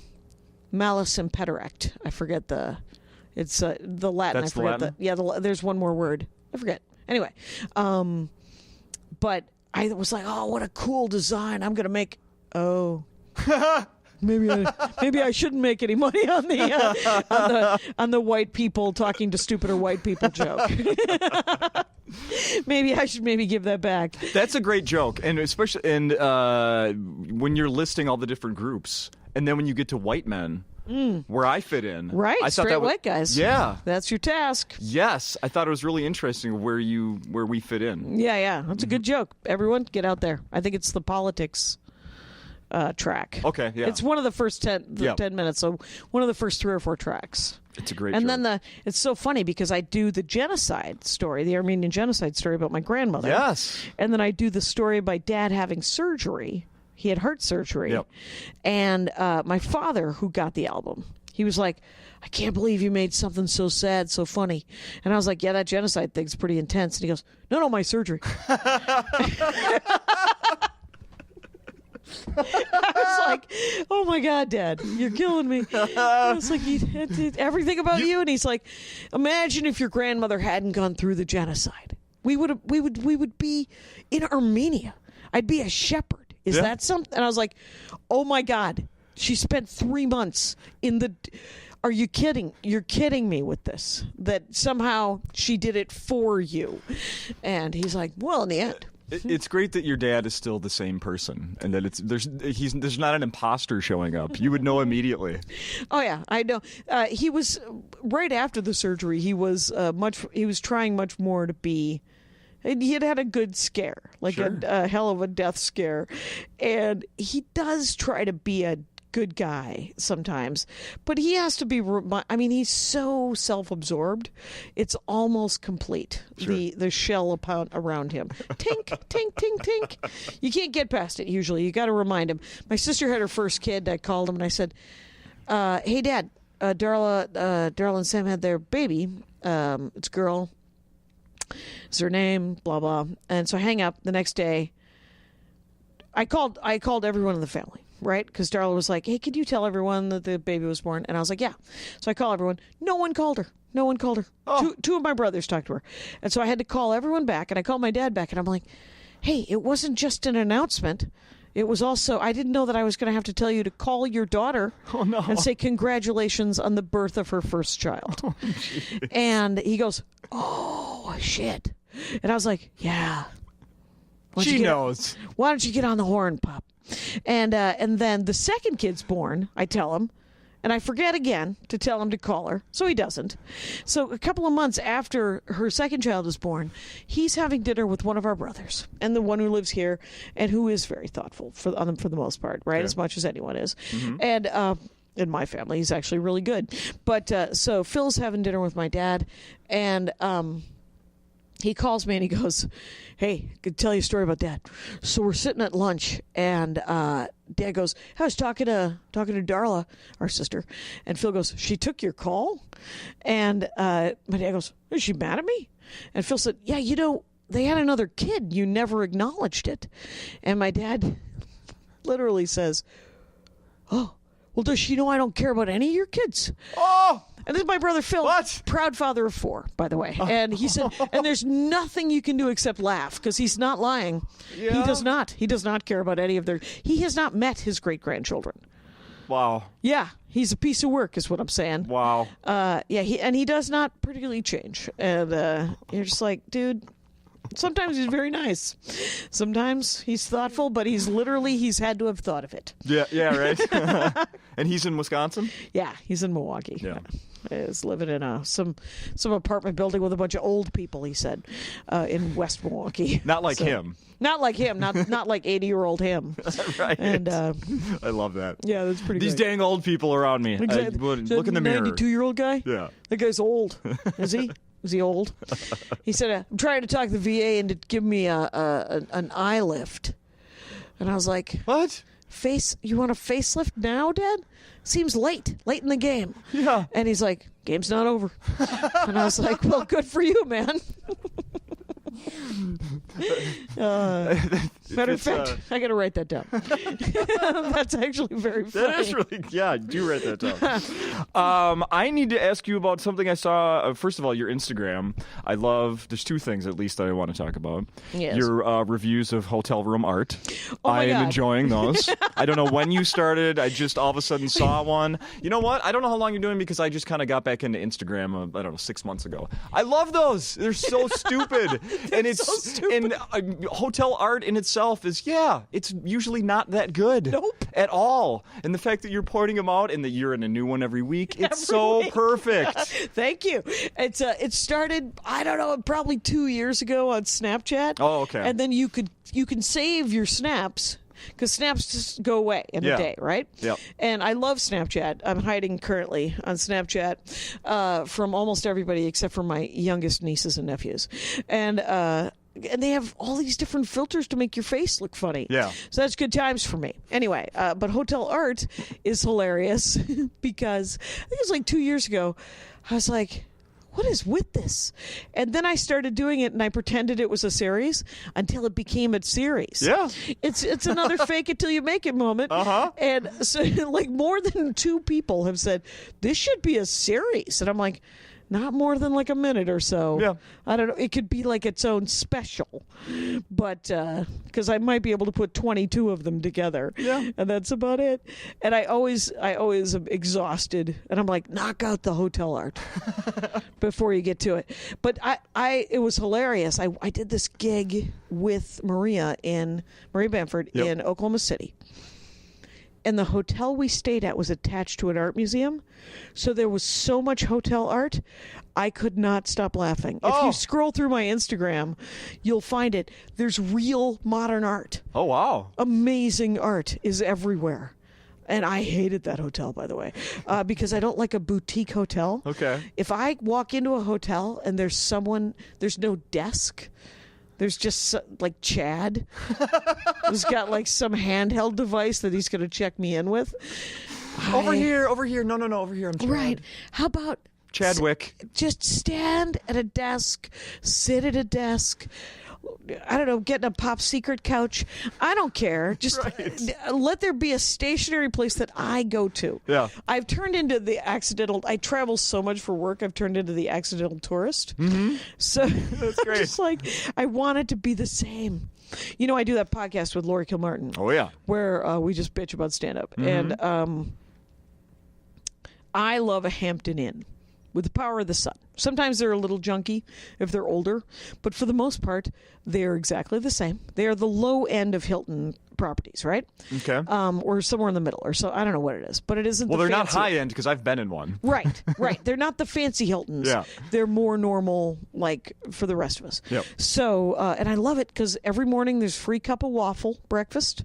malice impedirect. I forget the. It's the Latin. That's I forget the Latin? there's one more word. I forget. Anyway, but I was like, oh, what a cool design. I'm going to make. Oh. Maybe I shouldn't make any money on the white people talking to stupider white people joke. Maybe I should give that back. That's a great joke, and especially when you're listing all the different groups, and then when you get to white men, where I fit in, right? I thought straight that was, white guys. Yeah, that's your task. Yes, I thought it was really interesting where we fit in. Yeah, that's a good joke. Everyone, get out there. I think it's the politics track. Okay, yeah. It's one of the first 10 minutes, so one of the first 3 or 4 tracks. It's a great and joke. then it's so funny because I do the genocide story, the Armenian genocide story about my grandmother. Yes. And then I do the story about Dad having surgery. He had heart surgery. Yep. And my father, who got the album, he was like, I can't believe you made something so sad, so funny. And I was like, yeah, that genocide thing's pretty intense. And he goes, no, my surgery. I was like, oh my God, Dad, you're killing me. I was like, everything about you. And he's like, imagine if your grandmother hadn't gone through the genocide. We would be in Armenia. I'd be a shepherd. Is that something? And I was like, oh my God, she spent 3 months in the... Are you kidding? You're kidding me with this. That somehow she did it for you. And he's like, well, in the end. It's great that your dad is still the same person, and that there's not an imposter showing up. You would know immediately. Oh yeah, I know. He was right after the surgery. He was trying much more to be. He had a good scare, like a hell of a death scare, and he does try to be a good guy sometimes, but he has to be. I mean, he's so self-absorbed; it's almost complete. Sure. The shell around him, tink, tink, tink, tink. You can't get past it. Usually, you got to remind him. My sister had her first kid. I called him and I said, "Hey, Dad, Darla and Sam had their baby. It's a girl. It's her name. Blah blah." And so I hang up. The next day, I called everyone in the family. Right? Because Darla was like, hey, could you tell everyone that the baby was born? And I was like, yeah. So I call everyone. No one called her. Oh. Two of my brothers talked to her. And so I had to call everyone back. And I called my dad back. And I'm like, hey, it wasn't just an announcement. It was also, I didn't know that I was going to have to tell you to call your daughter and say congratulations on the birth of her first child. Oh, and he goes, oh, shit. And I was like, yeah. She knows. Why don't you get on the horn, Pop? And then the second kid's born, I tell him, and I forget again to tell him to call her, so he doesn't. So a couple of months after her second child is born, he's having dinner with one of our brothers, and the one who lives here, and who is very thoughtful on them for the most part, right? Okay. As much as anyone is. Mm-hmm. And in my family, he's actually really good. But so Phil's having dinner with my dad, and he calls me and he goes, hey, I could tell you a story about Dad. So we're sitting at lunch, and Dad goes, I was talking to Darla, our sister, and Phil goes, she took your call? And my dad goes, is she mad at me? And Phil said, yeah, they had another kid. You never acknowledged it. And my dad literally says, oh, well, does she know I don't care about any of your kids? Oh! And this is my brother Phil, what? Proud father of 4, by the way. And he said, and there's nothing you can do except laugh, because he's not lying. Yeah. He does not. He does not care about any of their... He has not met his great-grandchildren. Wow. Yeah, he's a piece of work, is what I'm saying. Wow. Yeah, he does not particularly change. And you're just like, dude... Sometimes he's very nice. Sometimes he's thoughtful, but he's had to have thought of it. Yeah, right. And he's in Wisconsin? Yeah, he's in Milwaukee. Yeah. Is living in some apartment building with a bunch of old people, he said, in West Milwaukee. Not like him. Not like him. Not like 80-year-old him. Right. And I love that. Yeah, that's pretty These great. dang old people around me. Exactly. Look in the mirror. 92-year-old guy? Yeah. That guy's old. Is he? Is he old? He said, I'm trying to talk the VA into give me an eye lift. And I was like, what? You want a facelift now, Dad? Seems late in the game. Yeah. And he's like, game's not over. And I was like, well, good for you, man. Matter of fact, I got to write that down. That's actually very funny. That is really, yeah, do write that down. I need to ask you about something I saw. First of all, your Instagram. There's 2 things at least that I want to talk about. Yes. Your reviews of hotel room art. Oh my I am God. enjoying those. I don't know when you started. I just all of a sudden saw one. You know what? I don't know how long you're doing because I just kind of got back into Instagram, I don't know, 6 months ago. I love those. They're so stupid. And it's so stupid. And hotel art in itself is, it's usually not that good. Nope. At all. And the fact that you're pointing them out and that you're in a new one every week, it's so perfect. Thank you. It started, I don't know, probably 2 years ago on Snapchat. Oh, okay. And then you can save your snaps, because snaps just go away in a day, right? Yep. And I love Snapchat. I'm hiding currently on Snapchat from almost everybody except for my youngest nieces and nephews. And and they have all these different filters to make your face look funny. Yeah. So that's good times for me. Anyway, but hotel art is hilarious because I think it was like 2 years ago. I was like, what is with this? And then I started doing it, and I pretended it was a series until it became a series. Yeah. It's another fake it till you make it moment. Uh-huh. And so, like, more than 2 people have said, this should be a series. And I'm like, not more than like a minute or so. Yeah. I don't know. It could be like its own special, but because I might be able to put 22 of them together. Yeah. And that's about it. And I always am exhausted, and I'm like, knock out the hotel art before you get to it. But it was hilarious. I did this gig with Maria Bamford Yep. in Oklahoma City. And the hotel we stayed at was attached to an art museum. So there was so much hotel art, I could not stop laughing. If you scroll through my Instagram, you'll find it. There's real modern art. Oh, wow. Amazing art is everywhere. And I hated that hotel, by the way, because I don't like a boutique hotel. Okay. If I walk into a hotel and there's no desk, there's just like Chad who's got like some handheld device that he's going to check me in with. Over here. No, over here. I'm Chad. Right. How about Chadwick. just stand at a desk, sit at a desk, I don't know, get in a pop secret couch. I don't care. Just let there be a stationary place that I go to. Yeah. I've turned into I travel so much for work, I've turned into the accidental tourist. Mm-hmm. So that's great. Just like, I want it to be the same. You know, I do that podcast with Lori Kilmartin. Oh, yeah. Where we just bitch about stand-up. Mm-hmm. And I love a Hampton Inn with the power of the sun. Sometimes they're a little junky if they're older, but for the most part, they're exactly the same. They are the low end of Hilton properties, right? Okay. Or somewhere in the middle, or so. I don't know what it is, but it isn't. Well, the they're not fancy. high end because I've been in one. Right. They're not the fancy Hiltons. Yeah. They're more normal, like for the rest of us. Yep. So, and I love it because every morning there's free cup of waffle breakfast.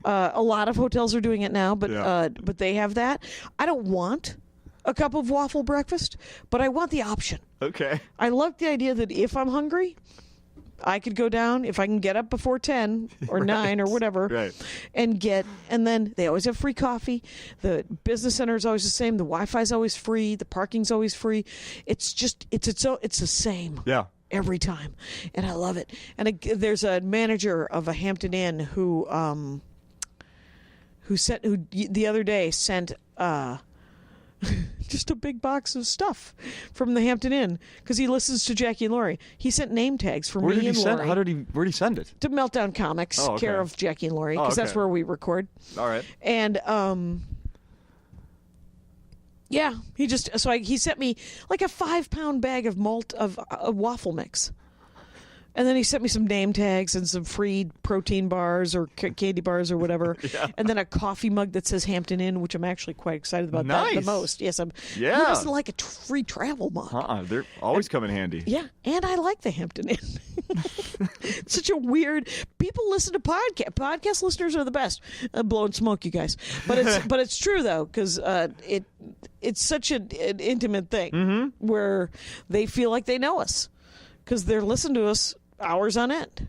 A lot of hotels are doing it now, but they have that. I don't want a cup of waffle breakfast, but I want the option. Okay. I like the idea that if I'm hungry, I could go down, if I can get up before 10 or 9 or whatever, and then they always have free coffee. The business center is always the same. The Wi-Fi is always free. The parking's always free. It's the same. Yeah. Every time, and I love it. And there's a manager of a Hampton Inn who the other day sent just a big box of stuff from the Hampton Inn because he listens to Jackie and Laurie. He sent name tags for me and Laurie. Where did he send it? To Meltdown Comics, care of Jackie and Laurie, because that's where we record. All right. And yeah, he sent me like a 5-pound bag of waffle mix. And then he sent me some name tags and some free protein bars or candy bars or whatever. Yeah. And then a coffee mug that says Hampton Inn, which I'm actually quite excited about that the most. Yes, Who doesn't like a free travel mug? They're always come in handy. Yeah, and I like the Hampton Inn. It's such a weird... People listen to podcasts. Podcast listeners are the best. Blowing smoke, you guys. But it's true, though, because it's such an intimate thing where they feel like they know us because they're listening to us hours on end.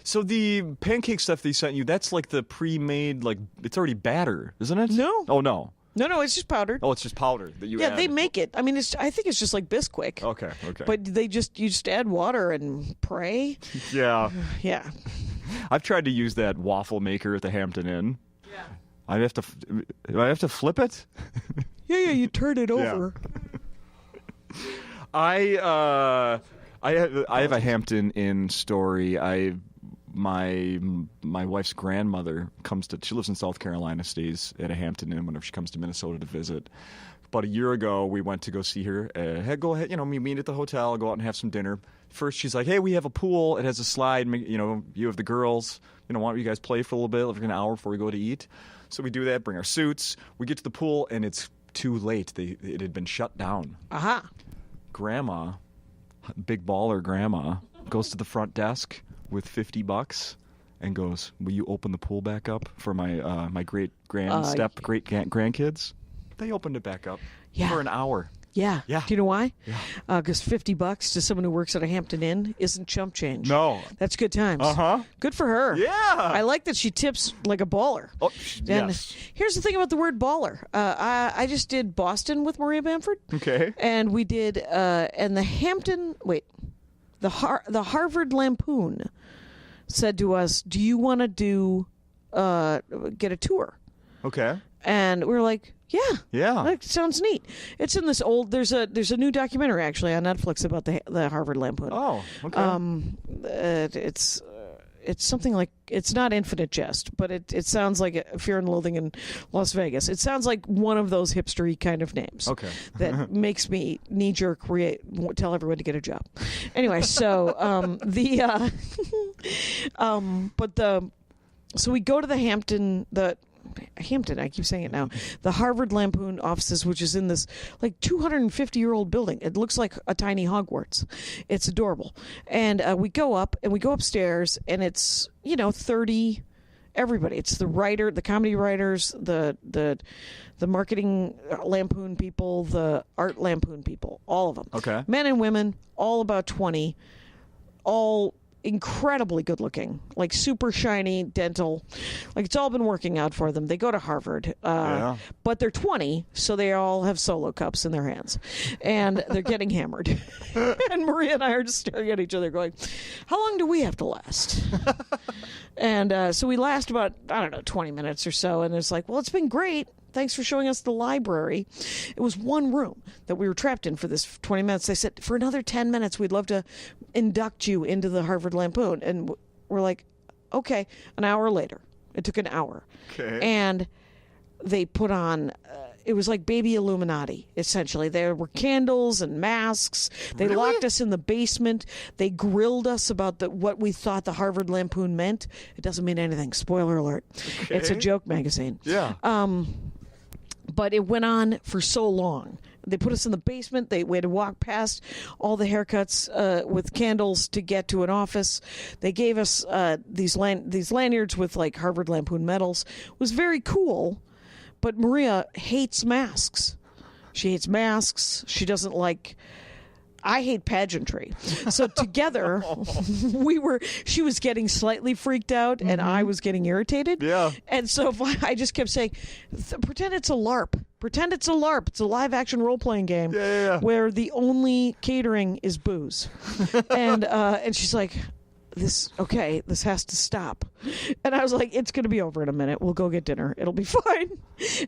So the pancake stuff they sent you, that's like the pre-made, like it's already batter, isn't it? No. Oh, no. No, it's just powdered. Oh, it's just powder that you add. Yeah, they make it. I mean, I think it's just like Bisquick. Okay. But you just add water and pray. Yeah. Yeah. I've tried to use that waffle maker at the Hampton Inn. Yeah. Do I have to flip it? Yeah, you turn it over. I have a Hampton Inn story. My wife's grandmother she lives in South Carolina, stays at a Hampton Inn whenever she comes to Minnesota to visit. About a year ago, we went to go see her. Go ahead, meet at the hotel, go out and have some dinner. First, she's like, "Hey, we have a pool. It has a slide. You have the girls. Why don't you guys play for a little bit, like an hour before we go to eat?" So we do that. Bring our suits. We get to the pool, and it's too late. It had been shut down. Aha. Grandma. Big baller grandma goes to the front desk with $50 and goes, "Will you open the pool back up for my great grandkids?" They opened it back up for an hour. Yeah. Yeah. Do you know why? Yeah. Because $50 to someone who works at a Hampton Inn isn't chump change. No. That's good times. Uh-huh. Good for her. Yeah. I like that she tips like a baller. Oh, And yes. here's the thing about the word baller. I just did Boston with Maria Bamford. Okay. And we did, and the Harvard Lampoon said to us, do you want to get a tour? Okay. And we were like, Yeah. that sounds neat. It's in this old. There's a new documentary actually on Netflix about the Harvard Lampoon. Oh, okay. It's something like, it's not Infinite Jest, but it sounds like Fear and Loathing in Las Vegas. It sounds like one of those hipstery kind of names. Okay. That makes me knee jerk tell everyone to get a job. Anyway, so so we go to the Hampton, I keep saying it now, the Harvard Lampoon offices, which is in this like 250-year-old building. It looks like a tiny Hogwarts. It's adorable. And we go up and we go upstairs, and it's 30 everybody. It's the comedy writers, the marketing Lampoon people, the art Lampoon people, all of them. Okay. Men and women, all about 20, all incredibly good looking, like super shiny dental, like it's all been working out for them. They go to Harvard, but they're 20, so they all have solo cups in their hands, and they're getting hammered. And Maria and I are just staring at each other going, how long do we have to last? And so we last about, 20 minutes or so, and it's like, well, it's been great. Thanks for showing us the library. It was one room that we were trapped in for this 20 minutes. They said, for another 10 minutes, we'd love to induct you into the Harvard Lampoon. And we're like, okay. An hour later. It took an hour. Okay. And they put on, it was like baby Illuminati, essentially. There were candles and masks. They Really? locked us in the basement. They grilled us about what we thought the Harvard Lampoon meant. It doesn't mean anything. Spoiler alert. Okay. It's a joke magazine. Yeah. But it went on for so long. They put us in the basement. We had to walk past all the haircuts with candles to get to an office. They gave us these lanyards with like Harvard Lampoon medals. It was very cool, but Maria hates masks. She hates masks. She doesn't like... I hate pageantry. So together, she was getting slightly freaked out, and I was getting irritated. Yeah. And so I just kept saying, pretend it's a LARP. Pretend it's a LARP. It's a live-action role-playing game where the only catering is booze. And she's like, this has to stop. And I was like, it's going to be over in a minute. We'll go get dinner. It'll be fine.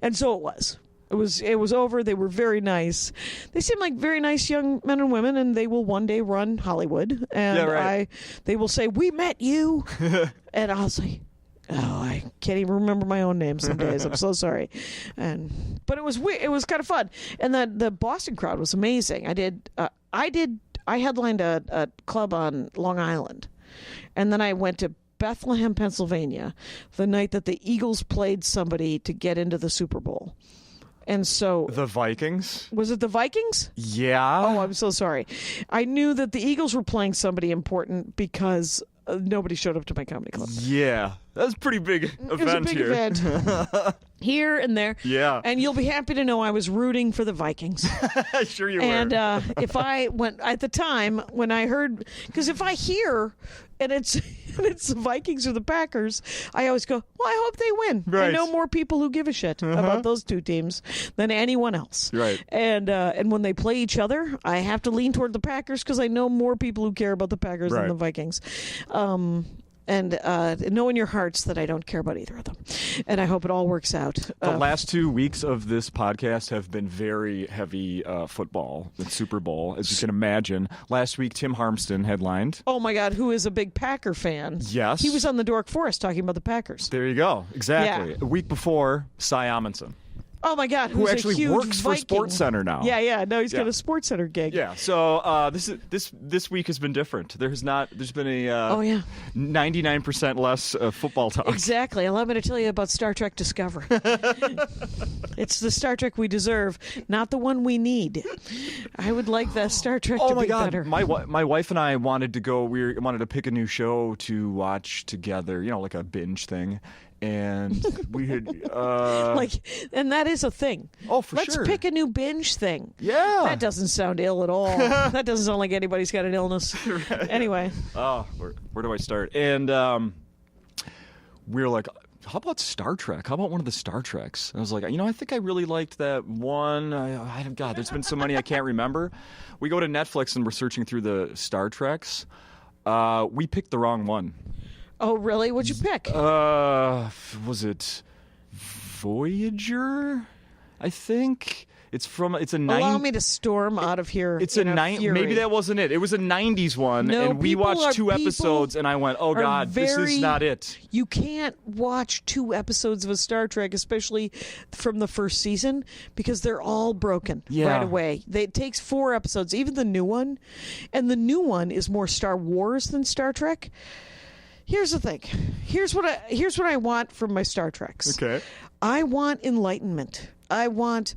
And so it was. It was over. They were very nice. They seem like very nice young men and women, and they will one day run Hollywood. And they will say, "We met you," and I'll say, "Oh, I can't even remember my own name some days. I'm so sorry." But it was weird. It was kind of fun, and the Boston crowd was amazing. I headlined a club on Long Island, and then I went to Bethlehem, Pennsylvania, the night that the Eagles played somebody to get into the Super Bowl. And so... The Vikings? Was it the Vikings? Yeah. Oh, I'm so sorry. I knew that the Eagles were playing somebody important because nobody showed up to my comedy club. Yeah. That's a pretty big event It was a big here. event. Here and there. Yeah. And you'll be happy to know I was rooting for the Vikings. Sure you And were. if I went... At the time, when I heard... Because if I hear... And it's the Vikings or the Packers, I always go, well, I hope they win. Right. I know more people who give a shit about those two teams than anyone else. Right. And when they play each other, I have to lean toward the Packers because I know more people who care about the Packers than Right. the Vikings. And know in your hearts that I don't care about either of them. And I hope it all works out. The last 2 weeks of this podcast have been very heavy football, the Super Bowl, as you can imagine. Last week, Tim Harmston headlined. Oh, my God, who is a big Packer fan. Yes. He was on the Dork Forest talking about the Packers. There you go. Exactly. Yeah. A week before, Cy Amundsen. Oh, my God, Who who's actually a huge works for Viking. SportsCenter now. Yeah. No, he's got Yeah. a SportsCenter gig. Yeah, so this week has been different. There's been a 99% less football talk. Exactly. Allow me to tell you about Star Trek Discovery. It's the Star Trek we deserve, not the one we need. I would like the Star Trek Oh to my be God! better. My wife and I wanted to go. We wanted to pick a new show to watch together. You know, like a binge thing. and we had and that is a thing. Oh, for Let's sure. pick a new binge thing. Yeah. That doesn't sound ill at all. That doesn't sound like anybody's got an illness. Right. Anyway. Oh, where do I start? And we were like, how about Star Trek? How about one of the Star Treks? And I was like, I think I really liked that one. God, there's been so many I can't remember. We go to Netflix and we're searching through the Star Treks. We picked the wrong one. Oh, really? What'd you pick? Was it Voyager? I think it's a Allow me to storm out of here. It's a fury. maybe that wasn't it. It was a 90s one, No, and we watched 2 episodes, and I went, "Oh God, this is not it." You can't watch 2 episodes of a Star Trek, especially from the first season, because they're all broken right away. It takes 4 episodes, even the new one, and the new one is more Star Wars than Star Trek. Here's the thing. Here's what I want from my Star Treks. Okay. I want enlightenment. I want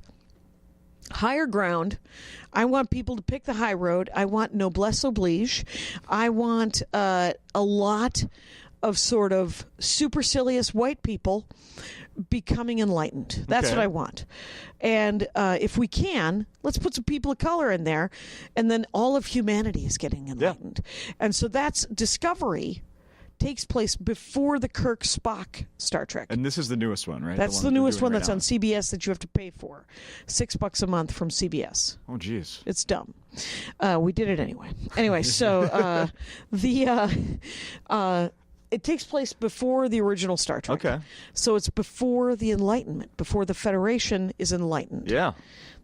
higher ground. I want people to pick the high road. I want noblesse oblige. I want a lot of sort of supercilious white people becoming enlightened. That's what I want. And if we can, let's put some people of color in there, and then all of humanity is getting enlightened. Yeah. And so that's Discovery takes place before the Kirk Spock Star Trek. And this is the newest one, right? That's the newest one that's on CBS that you have to pay for. $6 a month from CBS. Oh, geez. It's dumb. We did it anyway. Anyway, so it takes place before the original Star Trek. Okay. So it's before the Enlightenment, before the Federation is enlightened. Yeah.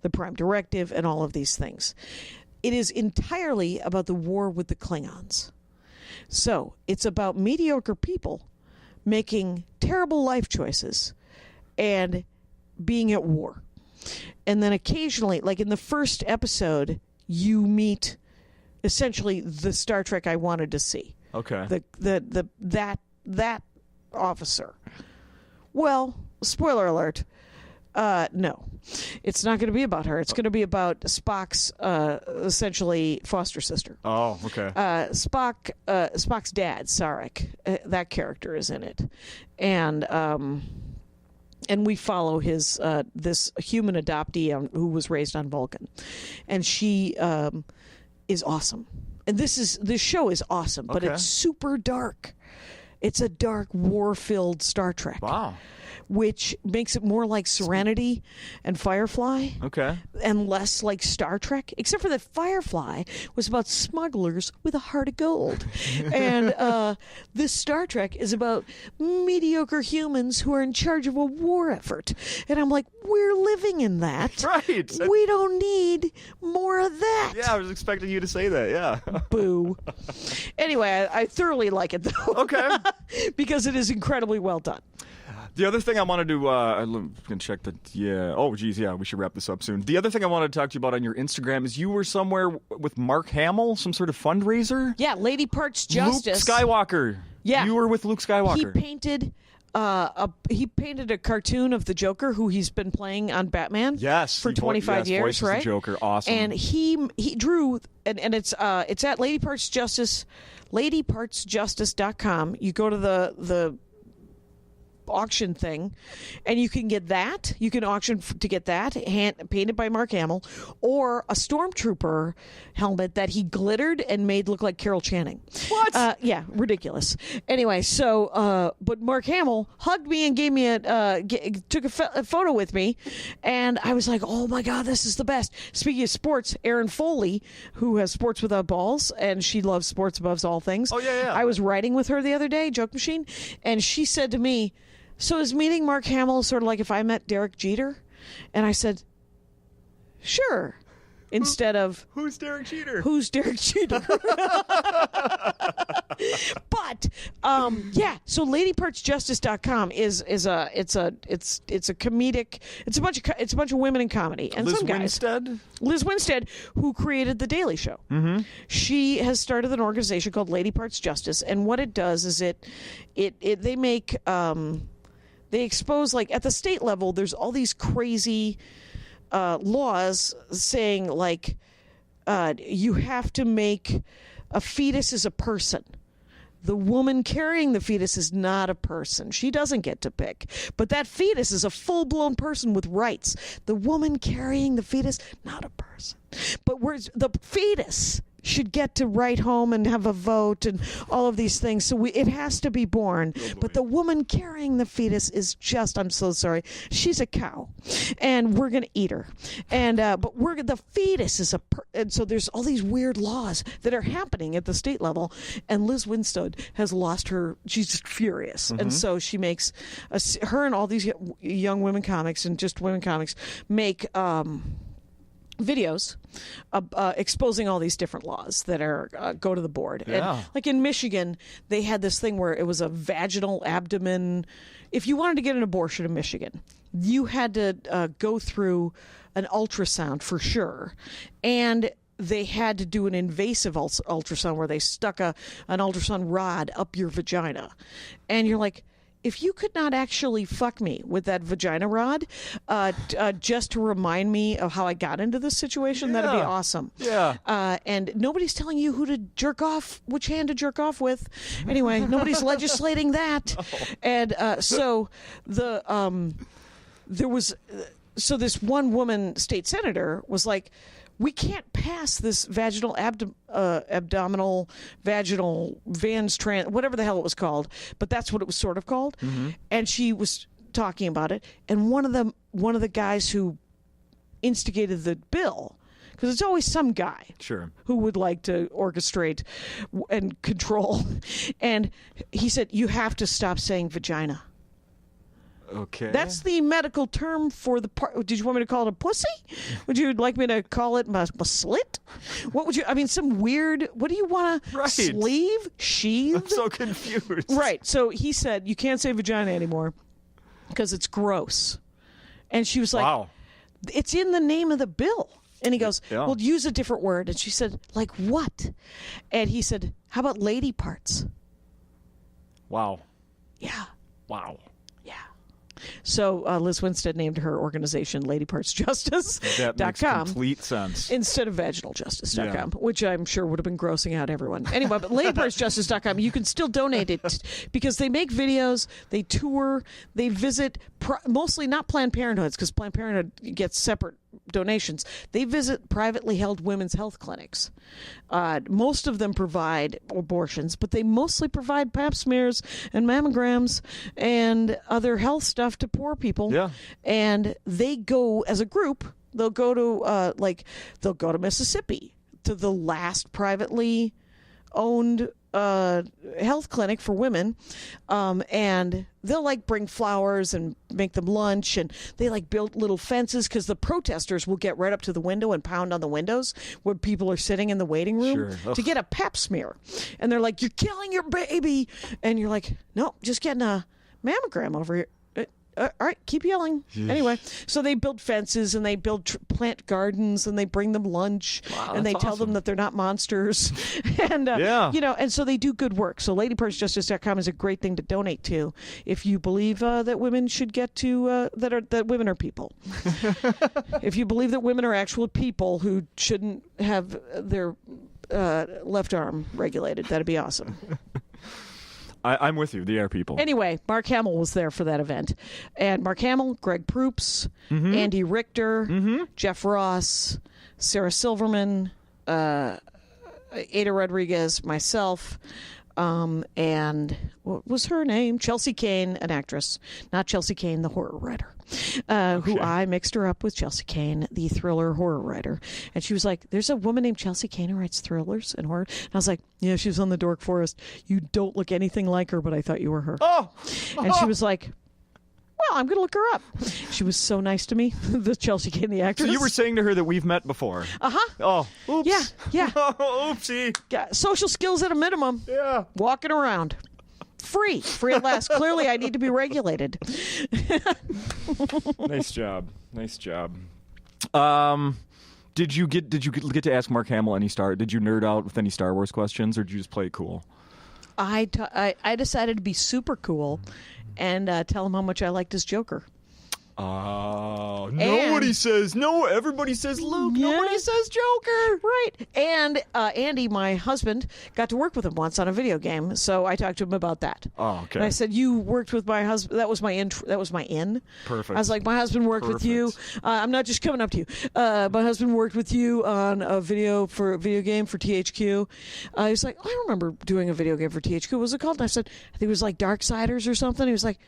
The Prime Directive and all of these things. It is entirely about the war with the Klingons. So it's about mediocre people making terrible life choices and being at war. And then occasionally, like in the first episode, you meet essentially the Star Trek I wanted to see. Okay. That officer. Well, spoiler alert. No, it's not going to be about her. It's going to be about Spock's essentially foster sister. Oh, okay. Spock's dad, Sarek. That character is in it, and we follow his this human adoptee who was raised on Vulcan, and she is awesome. And this show is awesome, but it's super dark. It's a dark, war-filled Star Trek. Wow. Which makes it more like Serenity and Firefly. Okay. And less like Star Trek, except for that Firefly was about smugglers with a heart of gold. And this Star Trek is about mediocre humans who are in charge of a war effort. And I'm like, we're living in that. Right. We don't need more of that. Yeah, I was expecting you to say that, yeah. Boo. Anyway, I thoroughly like it, though. Okay. Because it is incredibly well done. The other thing I wanted to, I'm going to check the, oh, geez, yeah, we should wrap this up soon. The other thing I wanted to talk to you about on your Instagram is you were somewhere with Mark Hamill, some sort of fundraiser? Yeah, Lady Parts Justice. Luke Skywalker. Yeah. You were with Luke Skywalker. He painted a cartoon of the Joker, who he's been playing on Batman. Yes, for 25 years, voices right? The Joker, awesome. And he drew, and it's at Lady Parts Justice, ladypartsjustice.com. You go to the auction thing, and you can get that. You can auction to get that painted by Mark Hamill, or a stormtrooper helmet that he glittered and made look like Carol Channing. What? Yeah, ridiculous. Anyway, so but Mark Hamill hugged me and gave me took a photo with me, and I was like, oh my God, this is the best. Speaking of sports, Erin Foley, who has Sports Without Balls, and she loves sports above all things. Oh yeah. I was riding with her the other day, Joke Machine, and she said to me, so is meeting Mark Hamill sort of like if I met Derek Jeter? And I said, sure. Instead of, who's Derek Jeter? Who's Derek Jeter? But yeah, so ladypartsjustice.com is a comedic, it's a bunch of women in comedy and Liz some guys. Liz Winstead, who created The Daily Show. Mm-hmm. She has started an organization called Lady Parts Justice, and what it does is they make they expose, like at the state level, there's all these crazy laws saying like you have to make a fetus as a person. the woman carrying the fetus is not a person. She doesn't get to pick. But that fetus is a full-blown person with rights. The woman carrying the fetus, not a person. But where's the fetus should get to write home and have a vote and all of these things. So it has to be born. But the woman carrying the fetus is just, I'm so sorry, she's a cow. And we're going to eat her. And but the fetus is and so there's all these weird laws that are happening at the state level. And Liz Winstead has lost she's just furious. And so she makes, her and all these young women comics and just women comics make videos exposing all these different laws that are go to the board. Yeah. And like in Michigan, they had this thing where it was a vaginal abdomen. If you wanted to get an abortion in Michigan, you had to go through an ultrasound for sure. And they had to do an invasive ultrasound where they stuck an ultrasound rod up your vagina. And you're like, if you could not actually fuck me with that vagina rod, just to remind me of how I got into this situation, that'd be awesome. Yeah. And nobody's telling you who to jerk off, which hand to jerk off with. Anyway, nobody's legislating that. And so there was this one woman state senator was like, we can't pass this vaginal abdominal vaginal whatever the hell it was called, but that's what it was sort of called. And she was talking about it, and one of the guys who instigated the bill, because it's always some guy who would like to orchestrate and control, and he said, you have to stop saying vagina. Okay. That's the medical term for the part. Did you want me to call it a pussy? Would you like me to call it my slit? What would you? I mean, some weird. What do you want to sleeve? Sheath? I'm so confused. Right. So he said you can't say vagina anymore because it's gross. And she was like, wow. It's in the name of the bill. And he goes, Yeah. well, use a different word. And she said, like what? And he said, how about lady parts? Wow. Yeah. Wow. So Liz Winstead named her organization LadyPartsJustice.com. That makes complete sense. Instead of VaginalJustice.com, which I'm sure would have been grossing out everyone. Anyway, but LadyPartsJustice.com, you can still donate it because they make videos, they tour, they visit, mostly not Planned Parenthoods because Planned Parenthood gets separate donations. They visit privately held women's health clinics. Most of them provide abortions, but they mostly provide pap smears and mammograms and other health stuff to poor people. Yeah. And they go as a group. They'll go to Mississippi to the last privately owned health clinic for women, and they'll like bring flowers and make them lunch, and they like build little fences because the protesters will get right up to the window and pound on the windows where people are sitting in the waiting room to get a pap smear, and they're like, you're killing your baby, and you're like, no, just getting a mammogram over here. All right, keep yelling. Anyway, so they build fences and they build plant gardens and they bring them lunch and they tell them that they're not monsters. And, and so they do good work. So LadyPartsJustice.com is a great thing to donate to if you believe that women should get to, that women are people. If you believe that women are actual people who shouldn't have their left arm regulated, that'd be awesome. I'm with you. They are people. Anyway, Mark Hamill was there for that event. And Mark Hamill, Greg Proops, Andy Richter, Jeff Ross, Sarah Silverman, Ada Rodriguez, myself, and what was her name? Chelsea Kane, an actress. Not Chelsea Kane, the horror writer, who I mixed her up with Chelsea Kane, the thriller horror writer. And she was like, there's a woman named Chelsea Kane who writes thrillers and horror. And I was like, yeah, she was on The Dork Forest. You don't look anything like her, but I thought you were her. And she was like, well, I'm going to look her up. She was so nice to me, the Chelsea Kane, the actress. So you were saying to her that we've met before. Uh-huh. Oh, oops. Yeah. Oopsie. Got social skills at a minimum. Yeah. Walking around. Free at last. Clearly, I need to be regulated. Nice job. Did you get to ask Mark Hamill any Did you nerd out with any Star Wars questions, or did you just play it cool? I decided to be super cool and tell him how much I liked his Joker. Oh, nobody says no. Everybody says Luke. Yeah. Nobody says Joker. Right. And Andy, my husband, got to work with him once on a video game, so I talked to him about that. Oh, okay. And I said, "You worked with my husband." That was my intro. That was my in. Perfect. I was like, "My husband worked with you. I'm not just coming up to you. My husband worked with you on a video game for THQ." He was like, "I remember doing a video game for THQ. What was it called?" And I said, "I think it was like Darksiders or something." He was like,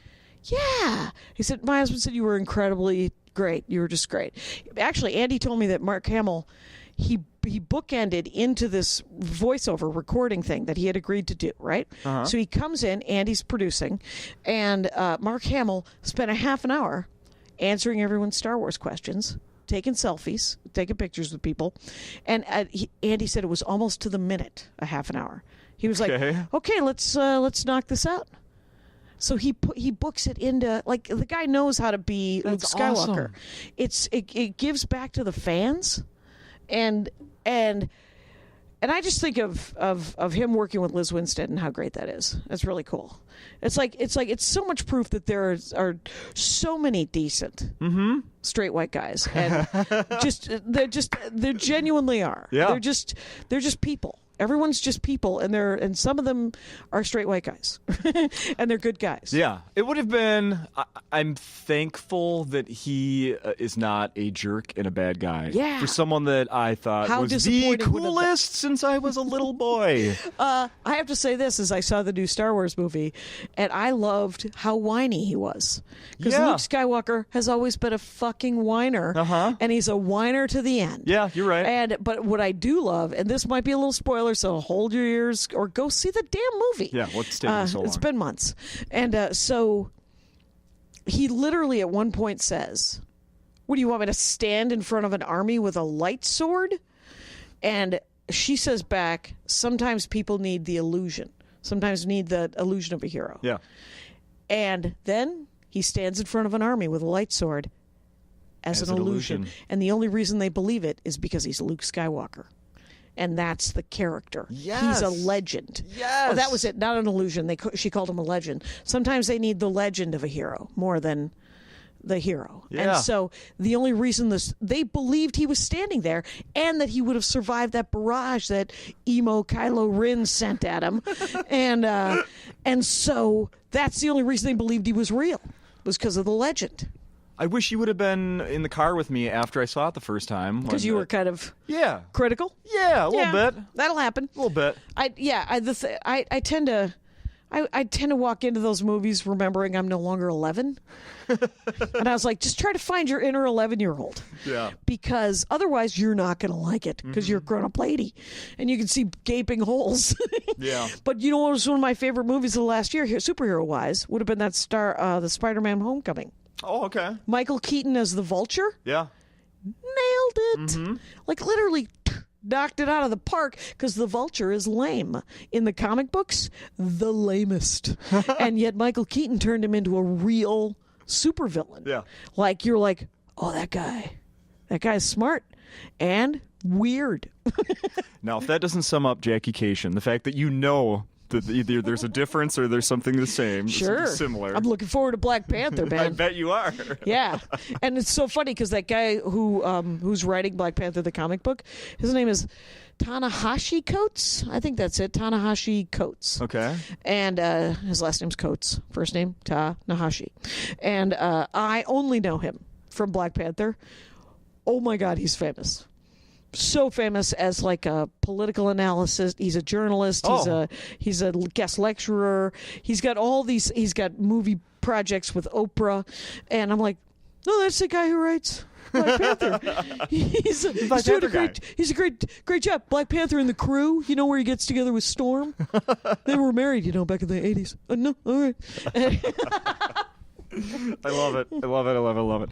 "Yeah." He said, "My husband said you were incredibly great. You were just great." Actually, Andy told me that Mark Hamill, he bookended into this voiceover recording thing that he had agreed to do, right? Uh-huh. So he comes in, Andy's producing, and Mark Hamill spent a half an hour answering everyone's Star Wars questions, taking selfies, taking pictures with people, and Andy said it was almost to the minute, a half an hour. He was like, "Okay, let's knock this out." So he books it into, like, the guy knows how to be Luke Skywalker. Awesome. It gives back to the fans, and I just think of him working with Liz Winstead and how great that is. That's really cool. It's so much proof that there are so many decent straight white guys, and they genuinely are. Yeah. They're just people. Everyone's just people, and some of them are straight white guys, and they're good guys. Yeah, it would have been. I'm thankful that he is not a jerk and a bad guy. Yeah. For someone that I thought How was the disappointing would have been. coolest since I was a little boy. I have to say this, as I saw the new Star Wars movie, and I loved how whiny he was. Because Yeah. Luke Skywalker has always been a fucking whiner, and he's a whiner to the end. Yeah, you're right. But what I do love, and this might be a little spoiler, so hold your ears or go see the damn movie. Yeah, what's taking so long? It's been months. And so he literally at one point says, "What do you want me to stand in front of an army with a light sword?" And she says back, "Sometimes people need the illusion. Sometimes need the illusion of a hero." Yeah. And then he stands in front of an army with a light sword as an illusion. And the only reason they believe it is because he's Luke Skywalker. And that's the character. Yes. He's a legend. Yes. Oh, that was it. Not an illusion. She called him a legend. Sometimes they need the legend of a hero more than the hero. Yeah. And so the only reason they believed he was standing there and that he would have survived that barrage that emo Kylo Ren sent at him. and so that's the only reason they believed he was real, was because of the legend. I wish you would have been in the car with me after I saw it the first time. Because you were kind of critical? Yeah, a little bit. That'll happen. A little bit. I tend to walk into those movies remembering I'm no longer 11. And I was like, just try to find your inner 11-year-old. Yeah. Because otherwise you're not going to like it because you're a grown-up lady. And you can see gaping holes. Yeah. But you know what was one of my favorite movies of the last year, superhero-wise, would have been that the Spider-Man Homecoming. Oh, okay. Michael Keaton as the Vulture. Yeah. Nailed it. Like literally knocked it out of the park because the Vulture is lame. In the comic books, the lamest. And yet Michael Keaton turned him into a real supervillain. Yeah. Like you're like, oh, that guy's smart and weird. Now, if that doesn't sum up Jackie Kashian, the fact that you know that either there's a difference or there's something the same, Sure. similar. I'm looking forward to Black Panther, man. I bet you are. Yeah, and it's so funny because that guy who's writing Black Panther the comic book, his name is Tanahashi Coates. I think that's it, Tanahashi Coates. Okay. And his last name's Coates, first name Tanahashi, and I only know him from Black Panther. Oh my God, he's famous. So famous as like a political analyst. He's a journalist. He's a guest lecturer. He's got He's got movie projects with Oprah, and I'm like, no, that's the guy who writes Black Panther. He's doing a great job. Black Panther and the crew. You know where he gets together with Storm? They were married, back in the 80s. No, all right. I love it. I love it.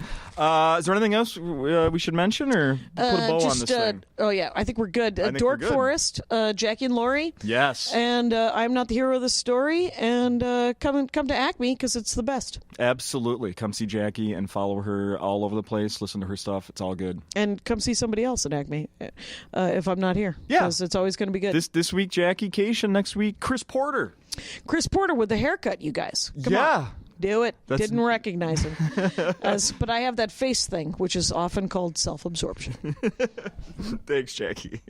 Is there anything else we should mention or put a bow on this thing? Oh, yeah. I think we're good. Dork Forest, Jackie and Laurie. Yes. And I'm Not the Hero of the Story. And come to Acme because it's the best. Absolutely. Come see Jackie and follow her all over the place. Listen to her stuff. It's all good. And come see somebody else at Acme if I'm not here. Yeah. Because it's always going to be good. This week, Jackie Kashian. Next week, Chris Porter. Chris Porter with the haircut, you guys. Come on. Do it. Didn't recognize him. But I have that face thing, which is often called self-absorption. Thanks, Jackie.